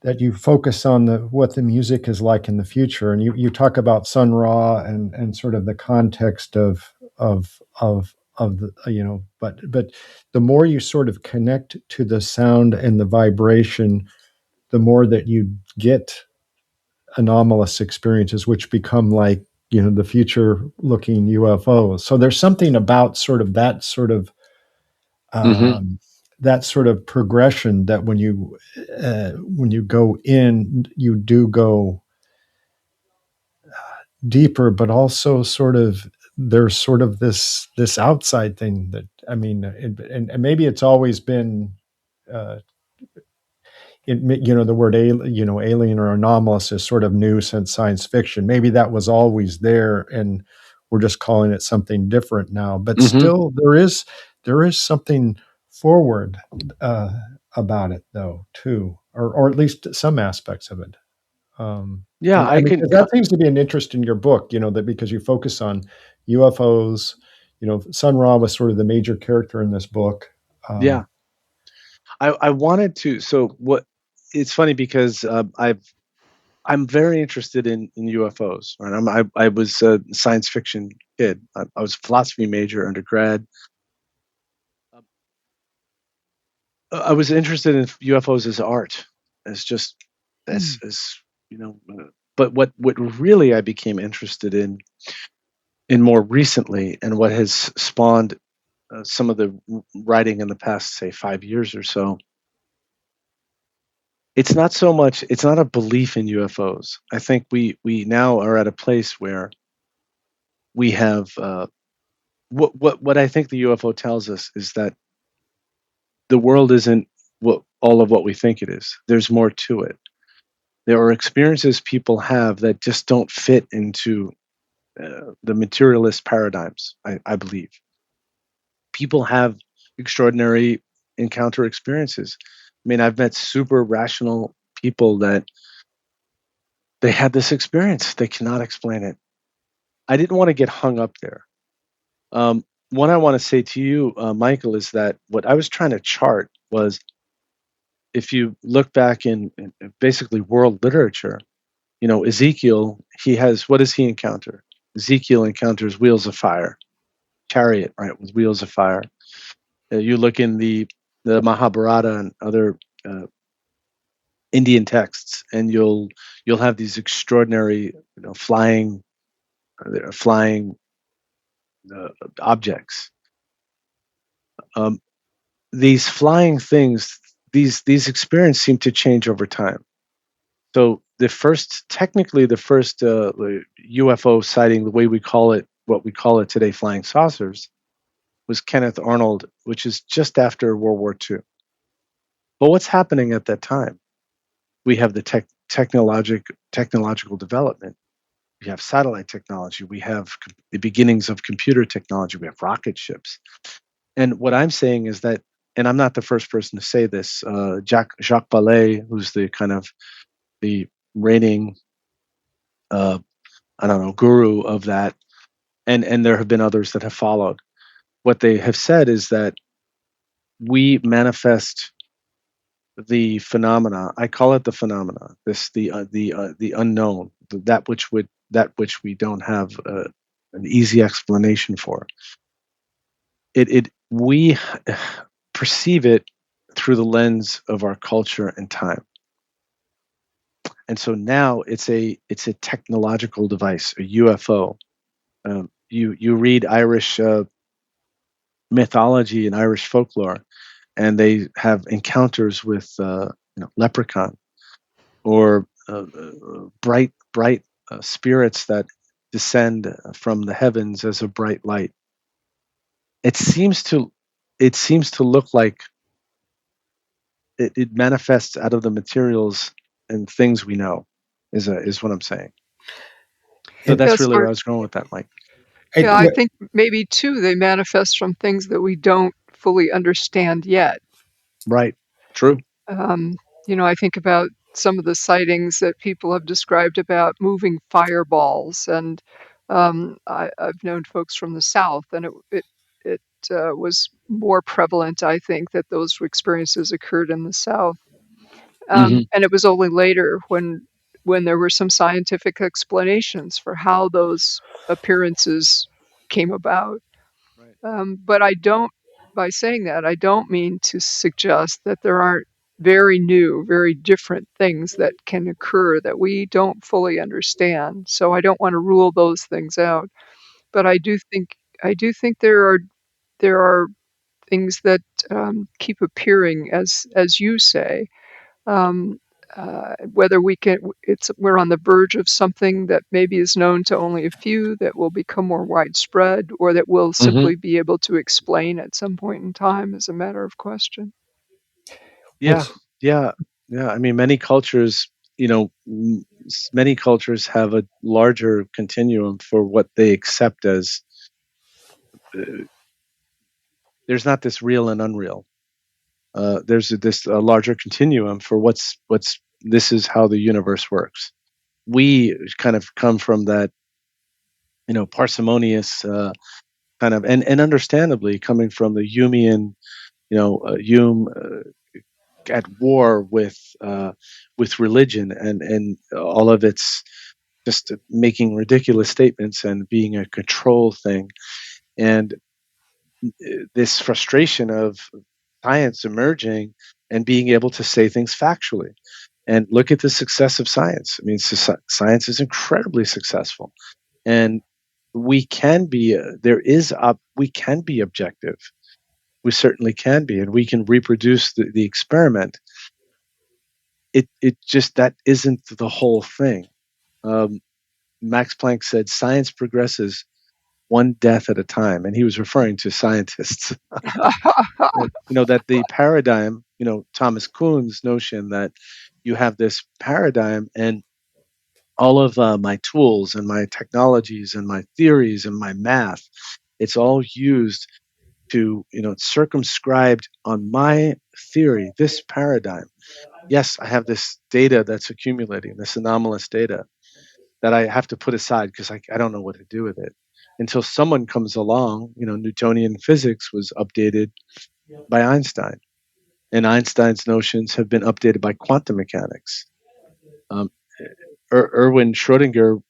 that you focus on what the music is like in the future, and you talk about Sun Ra and sort of the context of the, but the more you sort of connect to the sound and the vibration, the more that you get anomalous experiences, which become like the future looking UFOs. So there's something about sort of that sort of progression that when you go in, you do go deeper, but also sort of there's sort of this outside thing that, I mean, and maybe it's always been the word alien or anomalous is sort of new since science fiction. Maybe that was always there, and we're just calling it something different now. But still, there is something forward about it, though, too, or at least some aspects of it. Yeah, I mean, 'cause that seems to be an interest in your book. That because you focus on UFOs. Sun Ra was sort of the major character in this book. Yeah. I wanted to. So what? It's funny because I'm very interested in UFOs. Right? I was a science fiction kid. I was a philosophy major undergrad. I was interested in UFOs as art, as just as But what really I became interested in more recently, and what has spawned some of the writing in the past, say, 5 years or so. It's not a belief in UFOs. I think we now are at a place where we have what I think the UFO tells us is that the world isn't all of what we think it is. There's more to it. There are experiences people have that just don't fit into the materialist paradigms, I believe. People have extraordinary encounter experiences. I mean, I've met super rational people that they had this experience. They cannot explain it. I didn't want to get hung up there. What I want to say to you, Michael, is that what I was trying to chart was, if you look back in basically world literature, Ezekiel, what does he encounter? Ezekiel encounters wheels of fire, chariot, right, with wheels of fire. You look in the Mahabharata and other Indian texts, and you'll have these extraordinary, flying objects. These flying things, these experiences seem to change over time. So technically the first UFO sighting, the way what we call it today, flying saucers, was Kenneth Arnold, which is just after World War II. But what's happening at that time? We have the technological development. We have satellite technology. We have the beginnings of computer technology. We have rocket ships. And what I'm saying is that, and I'm not the first person to say this, Jacques Vallée, who's the reigning, guru of that, and there have been others that have followed. What they have said is that we manifest the phenomena. I call it the phenomena. The unknown, that which we don't have an easy explanation for. We perceive it through the lens of our culture and time. And so now it's a technological device, a UFO. You read Irish mythology and Irish folklore, and they have encounters with leprechaun or bright spirits that descend from the heavens as a bright light. It seems to look like it manifests out of the materials and things we know, is what I'm saying. So that's really where I was going with that, Mike. Yeah, I think maybe too they manifest from things that we don't fully understand yet. Right. True. I think about some of the sightings that people have described about moving fireballs, and I've known folks from the South, and it was more prevalent, I think, that those experiences occurred in the South. Hmm. And it was only later when there were some scientific explanations for how those appearances came about. Right. But by saying that, I don't mean to suggest that there aren't very new, very different things that can occur that we don't fully understand. So I don't want to rule those things out. But I do think there are things that keep appearing, as you say. Um, whether we're on the verge of something that maybe is known to only a few that will become more widespread, or that we'll Hmm. simply be able to explain at some point in time, is a matter of question. Yeah, What's yeah, yeah. I mean, many cultures, many cultures have a larger continuum for what they accept as. Uh, there's not this real and unreal. There's this larger continuum for what's. This is how the universe works. We kind of come from that, parsimonious kind of, and understandably coming from the Humean, Hume at war with religion and all of its just making ridiculous statements and being a control thing, and this frustration of science emerging and being able to say things factually. And look at the success of science. I mean, science is incredibly successful, and we can be. We can be objective. We certainly can be, and we can reproduce the experiment. It just that isn't the whole thing. Um, Max Planck said science progresses one death at a time, and he was referring to scientists. That the paradigm, Thomas Kuhn's notion that you have this paradigm, and all of my tools and my technologies and my theories and my math, it's all used to, circumscribed on my theory, this paradigm. Yes, I have this data that's accumulating, this anomalous data that I have to put aside because I don't know what to do with it until someone comes along. Newtonian physics was updated by Einstein, and Einstein's notions have been updated by quantum mechanics. Um, Erwin Schrödinger,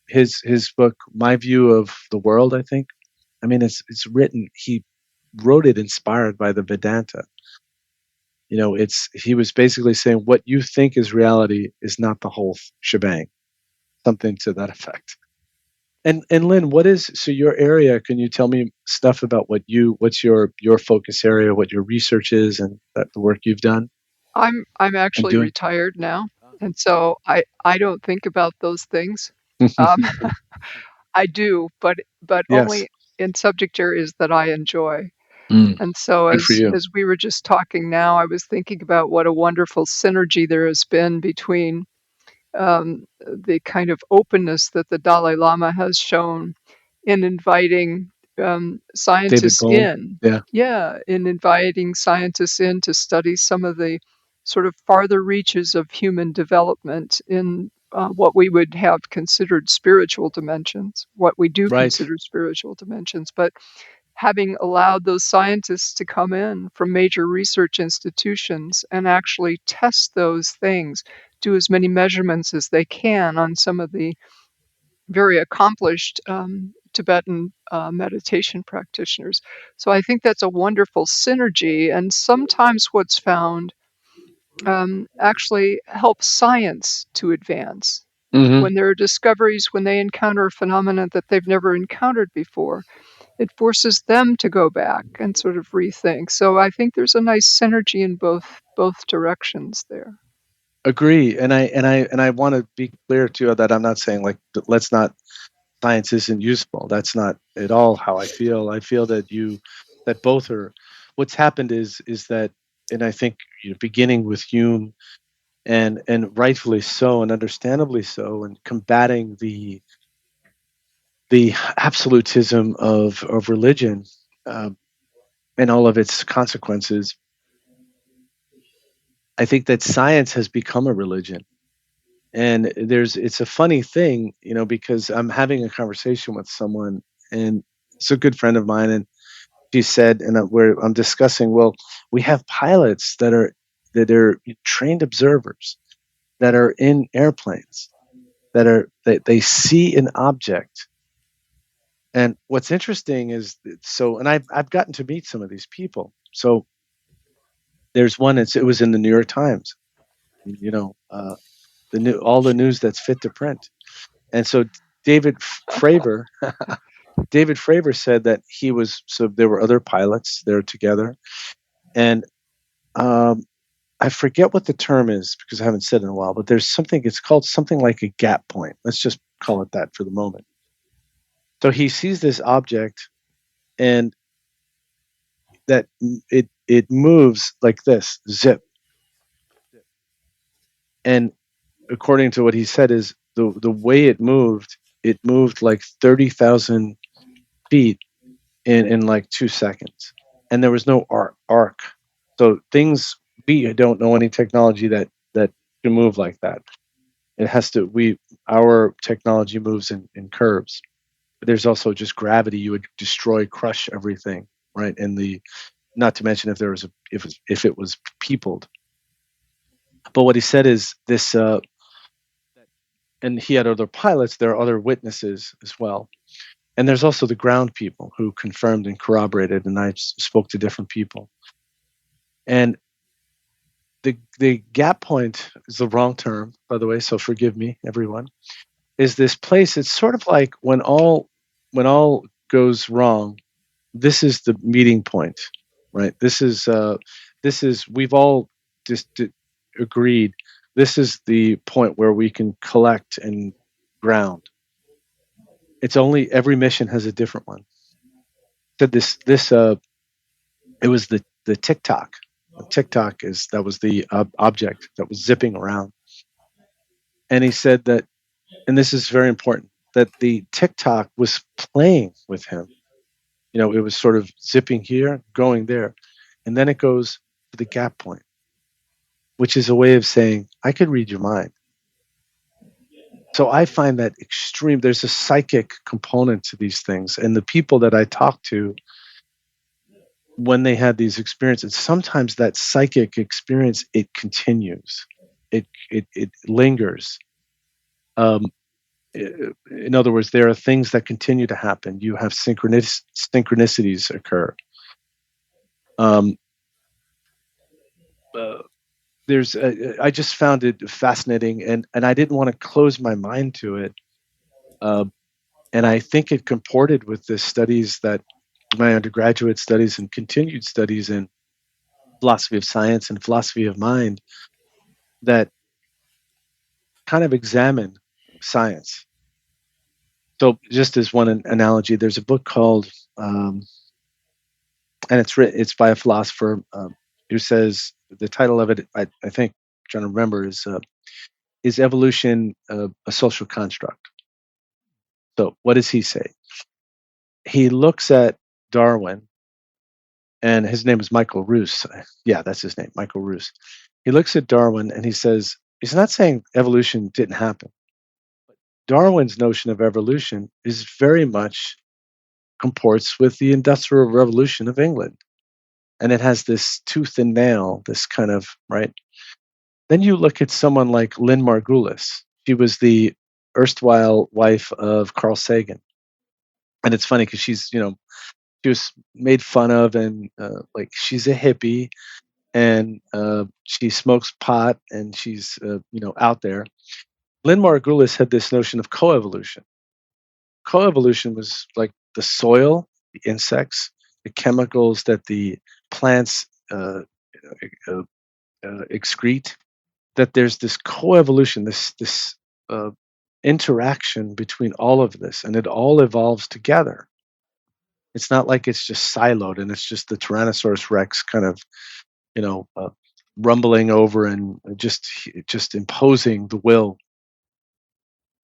his book, My View of the World, I think. I mean, it's written. He wrote it inspired by the Vedanta. He was basically saying what you think is reality is not the whole shebang, something to that effect. And Lynn, what is so your area? Can you tell me stuff about what's your focus area, what your research is, and the work you've done I'm and actually doing? retired now, and so I don't think about those things. Um, I do, but Yes, only in subject areas that I enjoy. Mm. And so good for you. as we were just talking now, I was thinking about what a wonderful synergy there has been between the kind of openness that the Dalai Lama has shown in inviting David scientists Bohm. in. Yeah, Yeah, in inviting scientists in to study some of the sort of farther reaches of human development in what we would have considered spiritual dimensions, what we do right. consider spiritual dimensions. But having allowed those scientists to come in from major research institutions and actually test those things, do as many measurements as they can on some of the very accomplished Tibetan meditation practitioners. So I think that's a wonderful synergy. And sometimes what's found actually helps science to advance. Hmm. When there are discoveries, when they encounter a phenomenon that they've never encountered before, it forces them to go back and sort of rethink. So I think there's a nice synergy in both directions there. Agree, and I want to be clear too that I'm not saying like let's not science isn't useful. That's not at all how I feel. I feel that both are. What's happened is that, and I think beginning with Hume and rightfully so and understandably so, and combating the absolutism of religion um, and all of its consequences. I think that science has become a religion. And it's a funny thing, because I'm having a conversation with someone, and it's a good friend of mine, and she said, and where I'm discussing, well, we have pilots that are trained observers that are in airplanes that they see an object. And what's interesting is, and I've gotten to meet some of these people. So there's one, it was in the New York Times, all the news that's fit to print. And so David Fravor, David Fravor said that there were other pilots there together. And I forget what the term is because I haven't said it in a while, but there's something, it's called something like a gap point. Let's just call it that for the moment. So he sees this object, and that it moves like this, zip. And according to what he said, is the way it moved like 30,000 feet in like 2 seconds, and there was no arc. So we don't know any technology that can move like that. It has to. Our technology moves in curves. But there's also just gravity. You would destroy, crush everything, right? And not to mention if it was peopled. But what he said is this, and he had other pilots. There are other witnesses as well. And there's also the ground people who confirmed and corroborated, and I spoke to different people. And the gap point is the wrong term, by the way, so forgive me, everyone, is this place. It's sort of like when all goes wrong, this is the meeting point, right? This is we've all just agreed, this is the point where we can collect and ground. It's only every mission has a different one. Said it was the TikTok. TikTok that was the object that was zipping around. And he said that, and this is very important, that the TikTok was playing with him. It was sort of zipping here, going there. And then it goes to the gap point, which is a way of saying, I could read your mind. So I find that extreme. There's a psychic component to these things. And the people that I talk to, when they had these experiences, sometimes that psychic experience, it continues. It lingers. In other words, there are things that continue to happen. You have synchronicities occur. I just found it fascinating, and I didn't want to close my mind to it. And I think it comported with the studies that my undergraduate studies and continued studies in philosophy of science and philosophy of mind that kind of examine science. So just as one analogy, there's a book called, and it's by a philosopher who says, the title of it, I think, trying to remember, is evolution a social construct? So what does he say? He looks at Darwin, and his name is Michael Ruse. Yeah, that's his name, Michael Ruse. He looks at Darwin and he says, he's not saying evolution didn't happen. But Darwin's notion of evolution is very much comports with the Industrial Revolution of England. And it has this tooth and nail, this kind of, right? Then you look at someone like Lynn Margulis. She was the erstwhile wife of Carl Sagan. And it's funny because she was made fun of, and like she's a hippie, and she smokes pot, and she's out there. Lynn Margulis had this notion of coevolution. Coevolution was like the soil, the insects, the chemicals that the plants excrete. That there's this coevolution, this interaction between all of this, and it all evolves together. It's not like it's just siloed and it's just the Tyrannosaurus Rex kind of, rumbling over and just imposing the will.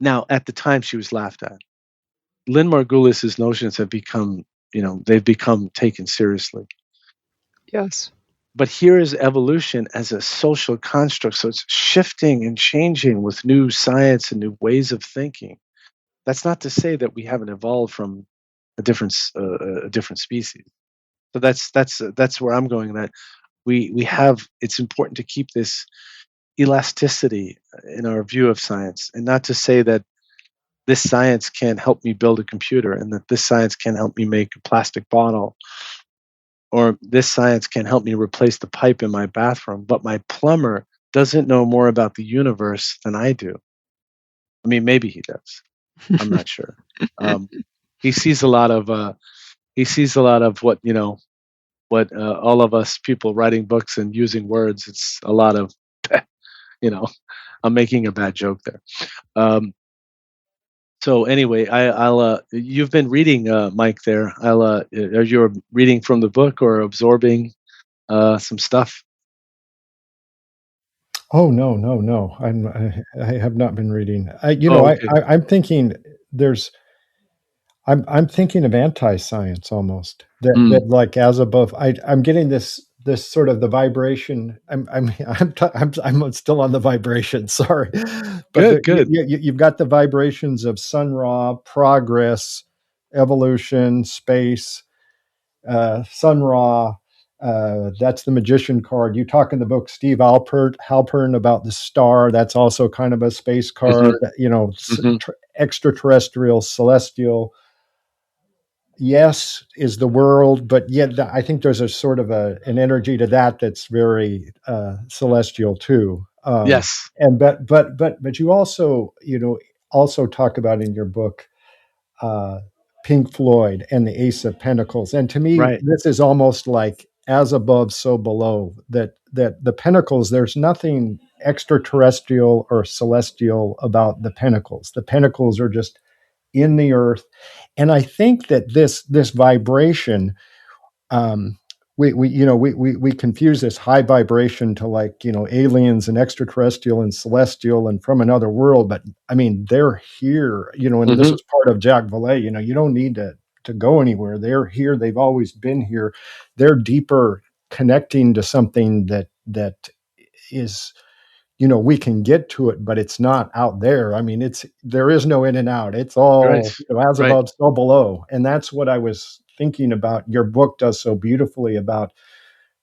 Now, at the time, she was laughed at. Lynn Margulis's notions have become, they've become taken seriously. Yes. but here is evolution as a social construct. So it's shifting and changing with new science and new ways of thinking. That's not to say that we haven't evolved from a different species. So that's where I'm going. That we have. It's important to keep this elasticity in our view of science, and not to say that this science can't help me build a computer, and that this science can help me make a plastic bottle, or this science can help me replace the pipe in my bathroom, but my plumber doesn't know more about the universe than I do. I mean, maybe he does. I'm not sure. Um, he sees a lot of what what all of us people writing books and using words. It's a lot of you know. I'm making a bad joke there. Um, so anyway, I'll you've been reading, Mike. There, are you reading from the book or absorbing some stuff? Oh no, no, no! I have not been reading. Oh, okay. I'm thinking there's. I'm thinking of anti-science almost. That Mm. like as above. I'm getting this sort of the vibration. I'm still on the vibration. Sorry, but Good, good. you've got the vibrations of Sun Ra, progress, evolution, space. Sun Ra. That's the magician card. You talk in the book Steve Halpern about the star. That's also kind of a space Hmm. card. Hmm. Extraterrestrial, celestial. Yes, is the world, but yet I think there's a sort of an energy to that that's very celestial too. Yes. And but you also also talk about in your book uh, Pink Floyd and the Ace of Pentacles. And to me, Right. this is almost like as above, so below. That the pentacles, there's nothing extraterrestrial or celestial about the pentacles. The pentacles are just in the earth, and I think that this vibration, um, we confuse this high vibration to like aliens and extraterrestrial and celestial and from another world, but I mean they're here, and this Hmm. was part of Jacques Vallée. You don't need to go anywhere. They're here. They've always been here. They're deeper, connecting to something that is, we can get to it, but it's not out there. I mean, there is no in and out. It's Right. all, as Right. above, so below. And that's what I was thinking about. Your book does so beautifully about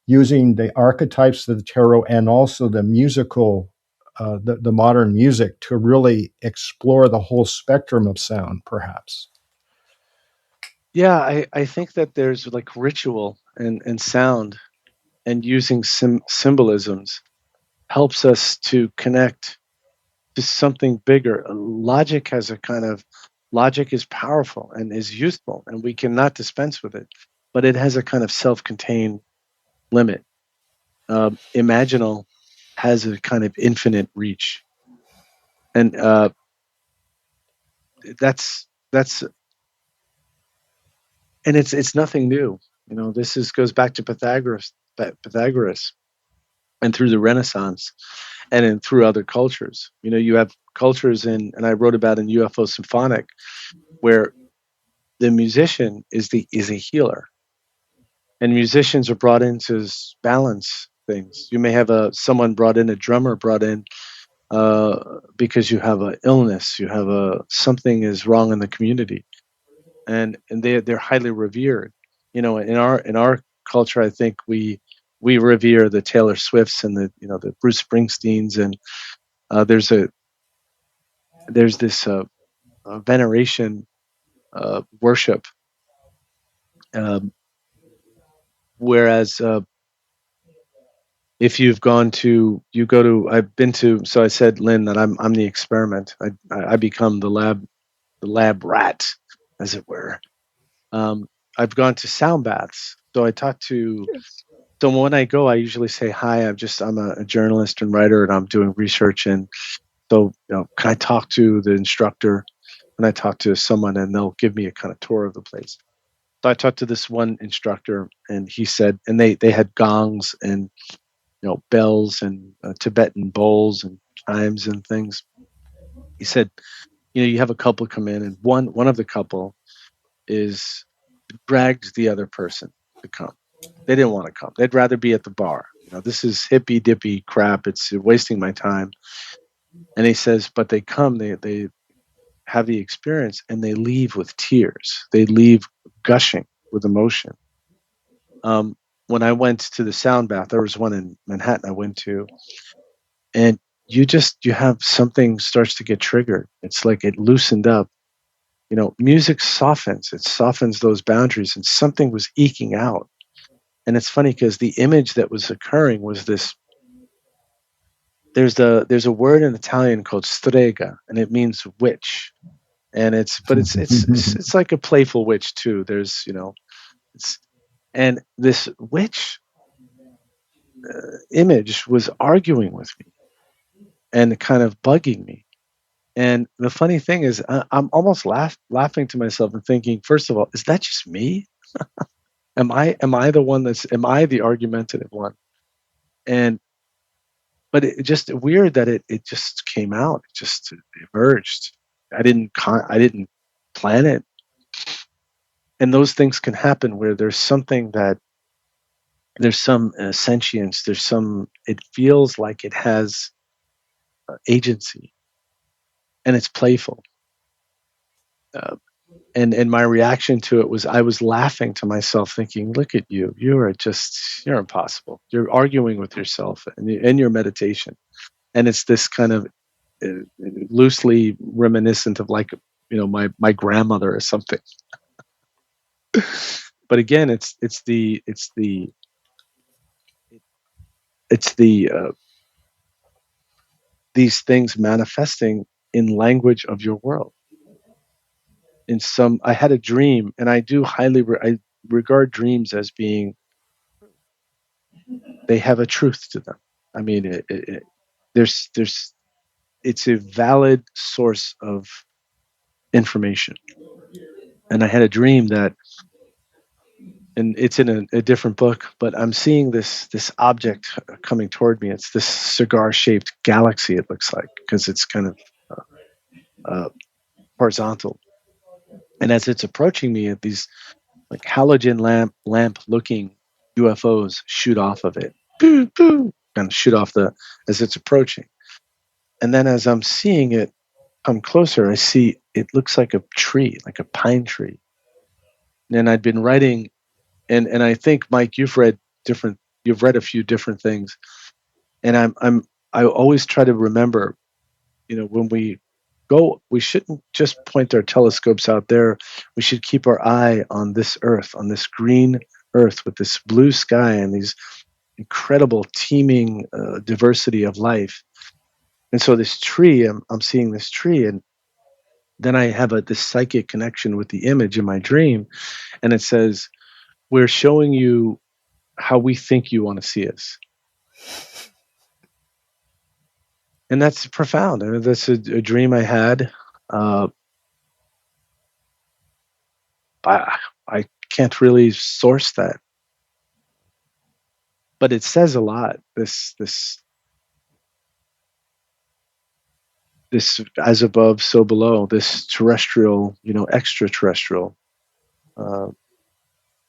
using the archetypes of the tarot and also the musical, the modern music to really explore the whole spectrum of sound, perhaps. Yeah, I think that there's like ritual and sound and using symbolisms helps us to connect to something bigger. Logic is powerful and is useful, and we cannot dispense with it, but it has a kind of self-contained limit. Imaginal has a kind of infinite reach, and that's and it's nothing new. This goes back to Pythagoras, and through the Renaissance, and through other cultures. You have cultures and I wrote about in UFO Symphonic, where the musician is a healer, and musicians are brought in to balance things. You may have a drummer brought in because you have an illness, you have something is wrong in the community, and they're highly revered. In our culture, I think we revere the Taylor Swifts and the Bruce Springsteens, and there's this veneration, worship. Um, Whereas if you go to, I've been to, so I said, Lynn, that I'm the experiment. I become the lab rat, as it were. I've gone to sound baths. So I talk to, Yes. so when I go, I usually say, hi, I'm a journalist and writer, and I'm doing research. And so, can I talk to the instructor? Can I talk to someone? And they'll give me a kind of tour of the place. So I talked to this one instructor, and he said, and they had gongs and bells and Tibetan bowls and chimes and things. He said, you have a couple come in, and one of the couple is dragged the other person to come. They didn't want to come. They'd rather be at the bar. This is hippy dippy crap. It's wasting my time. And he says, but they come, they have the experience, and they leave with tears. They leave gushing with emotion. When I went to the sound bath, there was one in Manhattan I went to, and you have something starts to get triggered. It's like it loosened up. Music softens. It softens those boundaries, and something was eking out. And it's funny because the image that was occurring was this. There's a word in Italian called strega, and it means witch. And it's like a playful witch too. There's and this witch image was arguing with me and kind of bugging me. And the funny thing is, I'm almost laughing to myself and thinking, first of all, is that just me? Am I the one am I the argumentative one? But it just weird that it just came out. It just emerged. I didn't plan it. And those things can happen where there's something that there's some sentience. It feels like it has agency, and it's playful. And my reaction to it was I was laughing to myself, thinking, "Look at you! You're impossible. You're arguing with yourself in your meditation." And it's this kind of loosely reminiscent of like my grandmother or something. But again, it's the these things manifesting in language of your world. I had a dream, and I do I regard dreams as being, they have a truth to them. I mean, it's a valid source of information. And I had a dream that, and it's in a different book, but I'm seeing this object coming toward me. It's this cigar-shaped galaxy, it looks like, because it's kind of horizontal. And as it's approaching me, these like halogen lamp looking UFOs shoot off of it, kind of shoot off as it's approaching. And then as I'm seeing it come closer, I see it looks like a tree, like a pine tree. And I'd been writing, and I think, Mike, you've read a few different things, and I always try to remember, when we go, we shouldn't just point our telescopes out there. We should keep our eye on this earth, on this green earth with this blue sky and these incredible teeming diversity of life. And so this tree, I'm seeing this tree, and then I have this psychic connection with the image in my dream, and it says, "We're showing you how we think you want to see us." And that's profound. I mean, that's a dream I had. I can't really source that, but it says a lot. This as above, so below. This terrestrial, extraterrestrial.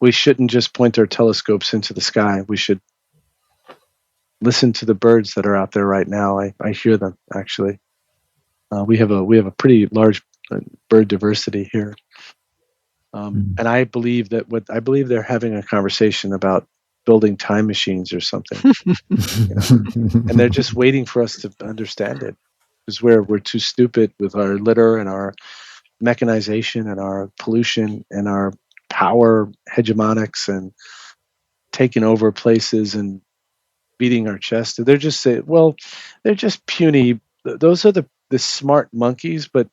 We shouldn't just point our telescopes into the sky. We should listen to the birds that are out there right now. I hear them, actually. We have a pretty large bird diversity here. And I believe they're having a conversation about building time machines or something. And they're just waiting for us to understand it, because we're too stupid with our litter and our mechanization and our pollution and our power hegemonics and taking over places and beating our chest. They're just they're just puny. Those are the smart monkeys, but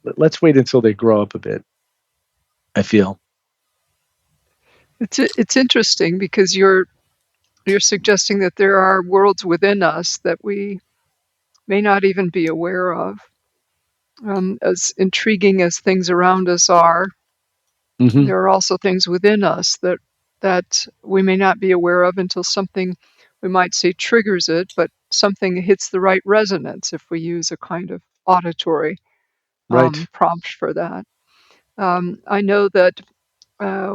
let's wait until they grow up a bit, I feel. It's interesting because you're suggesting that there are worlds within us that we may not even be aware of. As intriguing as things around us are, there are also things within us that we may not be aware of until something, we might say, triggers it, but something hits the right resonance if we use a kind of auditory prompt for that. I know that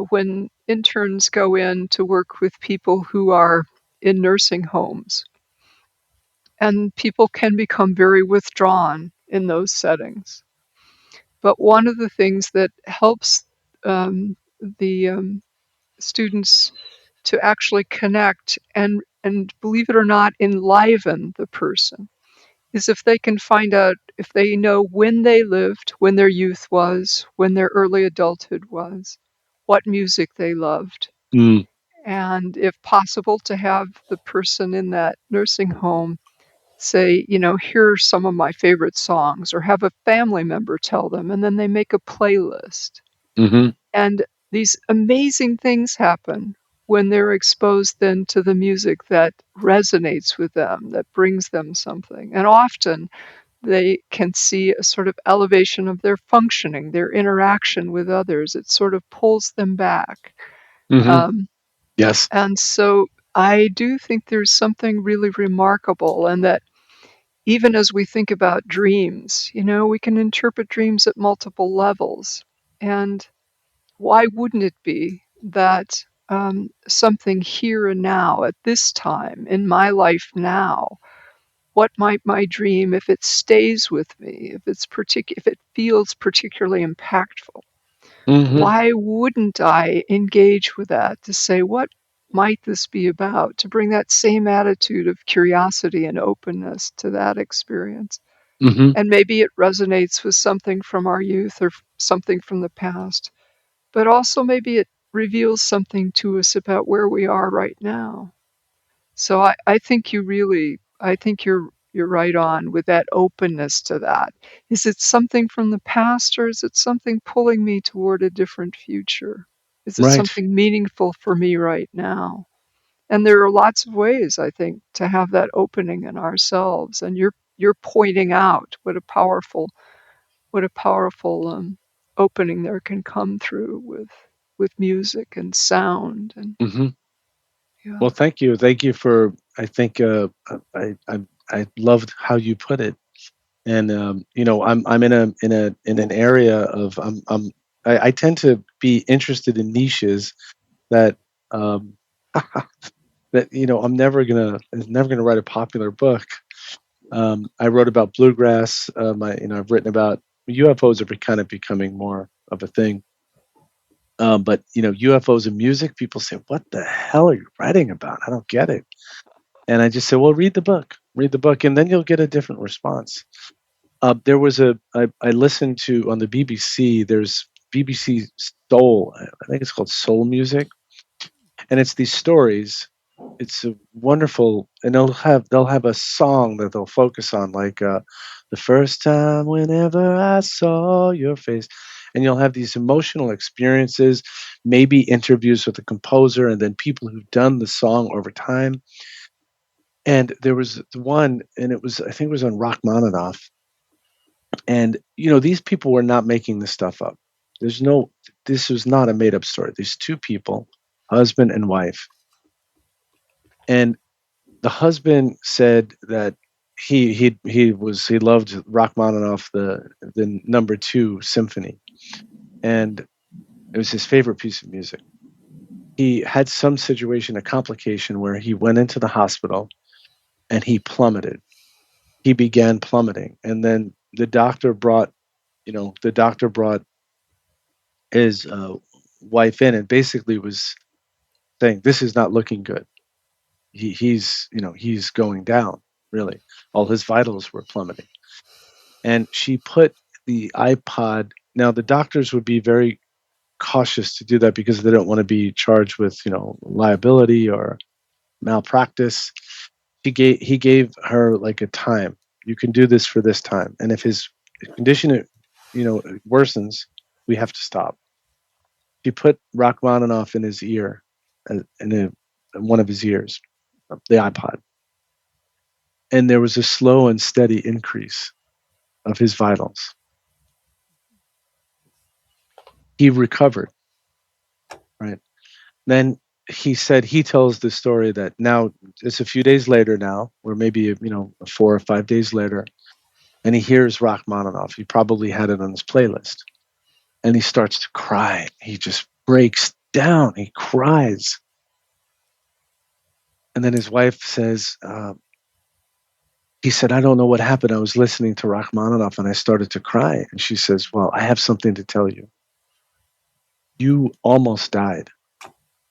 when interns go in to work with people who are in nursing homes. And people can become very withdrawn in those settings. But one of the things that helps the students to actually connect and believe it or not, enliven the person is if they can find out, if they know when they lived, when their youth was, when their early adulthood was, what music they loved. Mm. And if possible, to have the person in that nursing home say, here are some of my favorite songs, or have a family member tell them, and then they make a playlist. Mm-hmm. And these amazing things happen when they're exposed then to the music that resonates with them, that brings them something. And often they can see a sort of elevation of their functioning, their interaction with others. It sort of pulls them back. Mm-hmm. Um, Yes. and so I do think there's something really remarkable, and that even as we think about dreams, we can interpret dreams at multiple levels. And why wouldn't it be that something here and now, at this time, in my life now, what might my dream, if it stays with me, if it feels particularly impactful, Mm-hmm. why wouldn't I engage with that to say, what might this be about? To bring that same attitude of curiosity and openness to that experience. Mm-hmm. And maybe it resonates with something from our youth or something from the past, but also maybe it reveals something to us about where we are right now. So I think I think you're right on with that openness to that. Is it something from the past, or is it something pulling me toward a different future? Is it Right. something meaningful for me right now? And there are lots of ways, I think, to have that opening in ourselves. And you're pointing out what a powerful opening there can come through with music and sound. And Mm-hmm. yeah. Well, thank you. Thank you for. I think I loved how you put it. And I'm in an area of I tend to be interested in niches that um, that I'm never gonna write a popular book. I wrote about bluegrass. I've written about UFOs are kind of becoming more of a thing. But UFOs and music, people say, "What the hell are you writing about? I don't get it." And I just say, "Well, read the book, and then you'll get a different response." There was I listened to on the BBC. There's BBC Soul. I think it's called Soul Music, and it's these stories. It's a wonderful, and they'll have a song that they'll focus on, like the first time whenever I saw your face, and you'll have these emotional experiences, maybe interviews with the composer, and then people who've done the song over time. And there was one, and I think it was on Rachmaninoff. And these people were not making this stuff up. This was not a made up story. These two people, husband and wife, and the husband said that he loved Rachmaninoff, the number 2 symphony, and it was his favorite piece of music. He had some situation, a complication, where he went into the hospital and he plummeted. He began plummeting, and then the doctor brought his wife in and basically was saying, "This is not looking good. He's going down. Really, all his vitals were plummeting." And she put the iPod. Now the doctors would be very cautious to do that because they don't want to be charged with liability or malpractice. He gave her like a time. You can do this for this time, and if his condition worsens, we have to stop. She put Rachmaninoff in his ear, in one of his ears, the iPod, and there was a slow and steady increase of his vitals. He recovered, right? Then he tells the story that now it's a few days later now, or maybe 4 or 5 days later, and he hears Rachmaninoff. He probably had it on his playlist, and he starts to cry. He just breaks down. He cries. And then his wife says, he said, I don't know what happened. I was listening to Rachmaninoff and I started to cry. And she says, well, I have something to tell you. You almost died.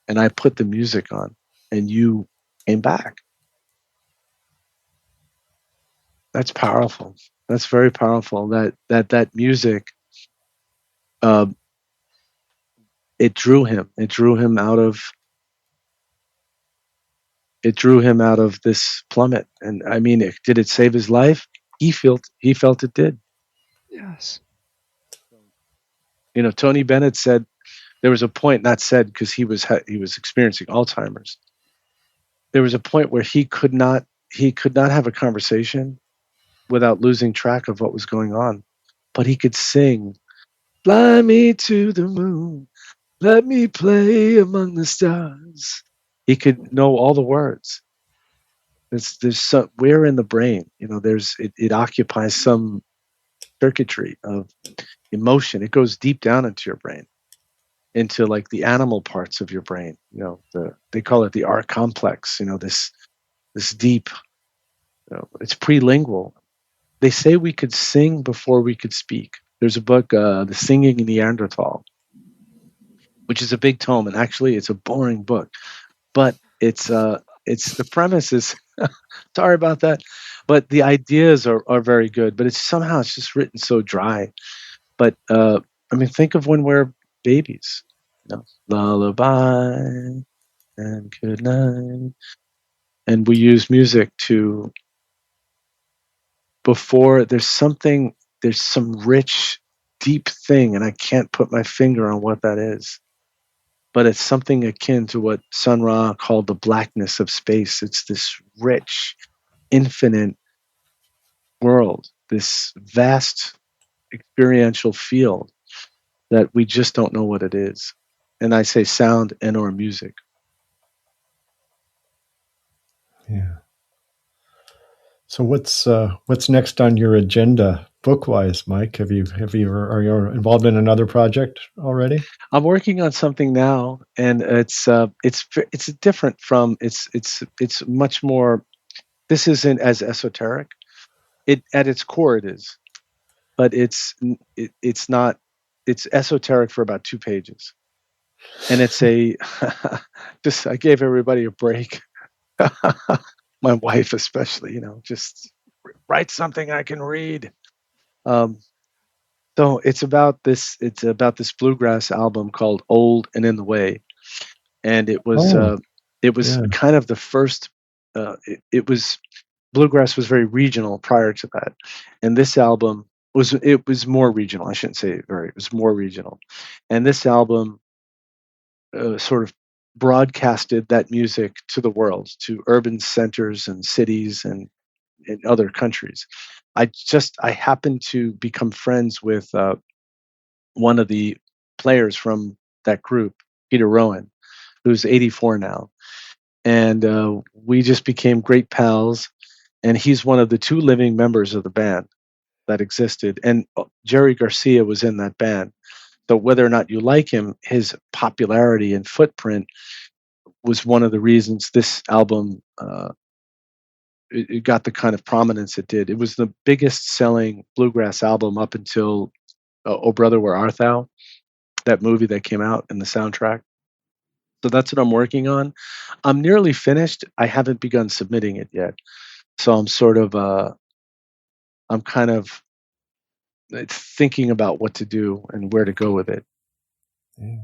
And I put the music on and you came back. That's powerful. That's very powerful. That music, it drew him. It drew him out of this plummet. And I mean, did it save his life? He felt it did. Yes. You know, Tony Bennett said there was a point, not said because he was experiencing Alzheimer's. There was a point where he could not have a conversation without losing track of what was going on. But he could sing, "Fly me to the moon, let me play among the stars." He could know all the words. Where in the brain, you know, it occupies some circuitry of emotion. It goes deep down into your brain, into like the animal parts of your brain. You know, they call it the R complex. You know, this deep. You know, it's prelingual. They say we could sing before we could speak. There's a book, The Singing Neanderthal, which is a big tome, and actually it's a boring book, but it's the premise is sorry about that, but the ideas are very good, but it's just written so dry. But I mean, think of when we're babies, you know, lullaby and good night, and we use music to, before there's some rich, deep thing, and I can't put my finger on what that is. But it's something akin to what Sun Ra called the blackness of space. It's this rich, infinite world, this vast experiential field that we just don't know what it is. And I say sound and or music. Yeah. So what's next on your agenda book-wise, Mike? Are you involved in another project already? I'm working on something now, and it's different from it's much more. This isn't as esoteric. It at its core it is, but it's not. It's esoteric for about 2 pages, and it's I gave everybody a break. My wife especially, you know, just write something I can read. So it's about this bluegrass album called Old and in the Way. And it was kind of the first it was bluegrass was very regional prior to that. And this album was more regional. I shouldn't say very, it was more regional. And this album sort of broadcasted that music to the world, to urban centers and cities and in other countries. I happened to become friends with one of the players from that group, Peter Rowan, who's 84 now. And we just became great pals. And he's one of the 2 living members of the band that existed. And Jerry Garcia was in that band. So whether or not you like him, his popularity and footprint was one of the reasons this album it got the kind of prominence it did. It was the biggest selling bluegrass album up until Oh Brother, Where Art Thou? That movie that came out and the soundtrack. So that's what I'm working on. I'm nearly finished. I haven't begun submitting it yet. So I'm sort of I'm kind of thinking about what to do and where to go with it. Yeah.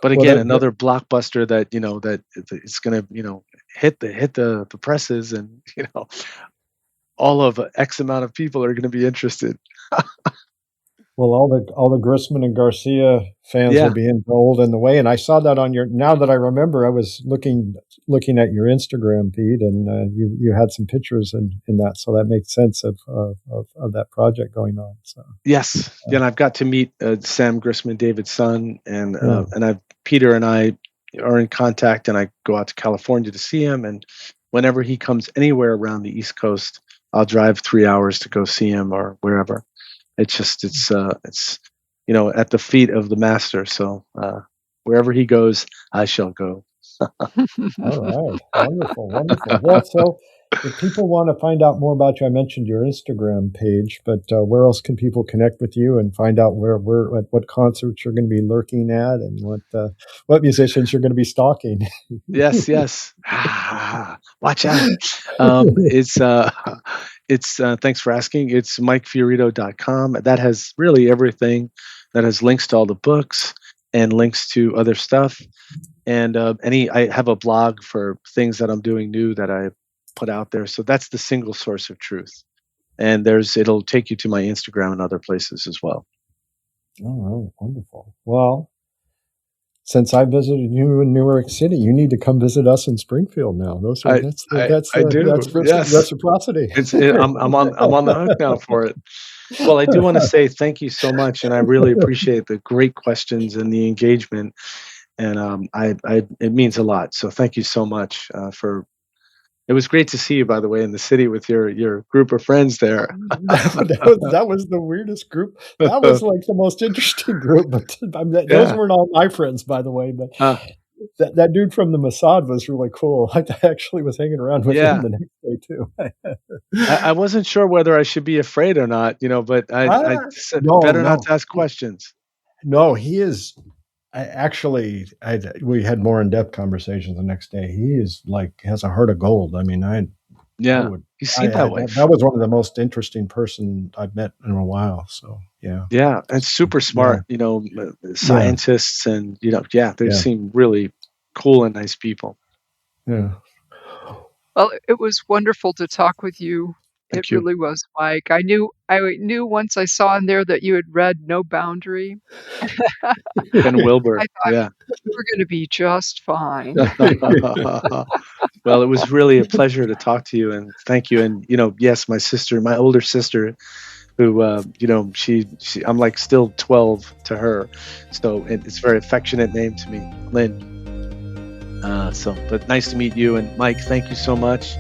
But again, another blockbuster that, you know, that it's going to, you know, hit the presses, and, you know, all of X amount of people are going to be interested. Well, all the Grisman and Garcia fans will be in Old in the Way, and I saw that on your. Now that I remember, I was looking at your Instagram feed, and you had some pictures in that, so that makes sense of that project going on. So yes, and I've got to meet Sam Grisman, David's son, and Peter and I are in contact, and I go out to California to see him, and whenever he comes anywhere around the East Coast, I'll drive 3 hours to go see him or wherever. It's you know, at the feet of the master. So wherever he goes, I shall go. All right. Wonderful. Wonderful. Well, so if people want to find out more about you, I mentioned your Instagram page, but where else can people connect with you and find out what concerts you're going to be lurking at and what musicians you're going to be stalking? Yes, yes. Watch out. It's thanks for asking. It's MikeFiorito.com. That has really everything. That has links to all the books and links to other stuff. And I have a blog for things that I'm doing new that I put out there. So that's the single source of truth. And it'll take you to my Instagram and other places as well. All right, wonderful. Well, since I visited you in New York City, you need to come visit us in Springfield now. I do. That's Yes. reciprocity. I'm on the hook now for it. Well, I do want to say thank you so much, and I really appreciate the great questions and the engagement, and it means a lot. So thank you so much for. It was great to see you, by the way, in the city with your group of friends there. that was the weirdest group. That was like the most interesting group. But those weren't all my friends, by the way. But that dude from the Mossad was really cool. I actually was hanging around with him the next day too. I wasn't sure whether I should be afraid or not, but I said better not to ask questions. No, he is. We had more in-depth conversations the next day. He is has a heart of gold. I mean, you seem that way. That was one of the most interesting person I've met in a while. So yeah, and super smart. Scientists and they seem really cool and nice people. Yeah. Well, it was wonderful to talk with you. Thank you. Really was, Mike. I knew once I saw in there that you had read No Boundary. Ben Wilbur. I thought we're going to be just fine. Well, it was really a pleasure to talk to you, and thank you. And yes, my older sister, who she I'm like still 12 to her, so it's a very affectionate name to me, Lynn. But nice to meet you, and Mike, thank you so much.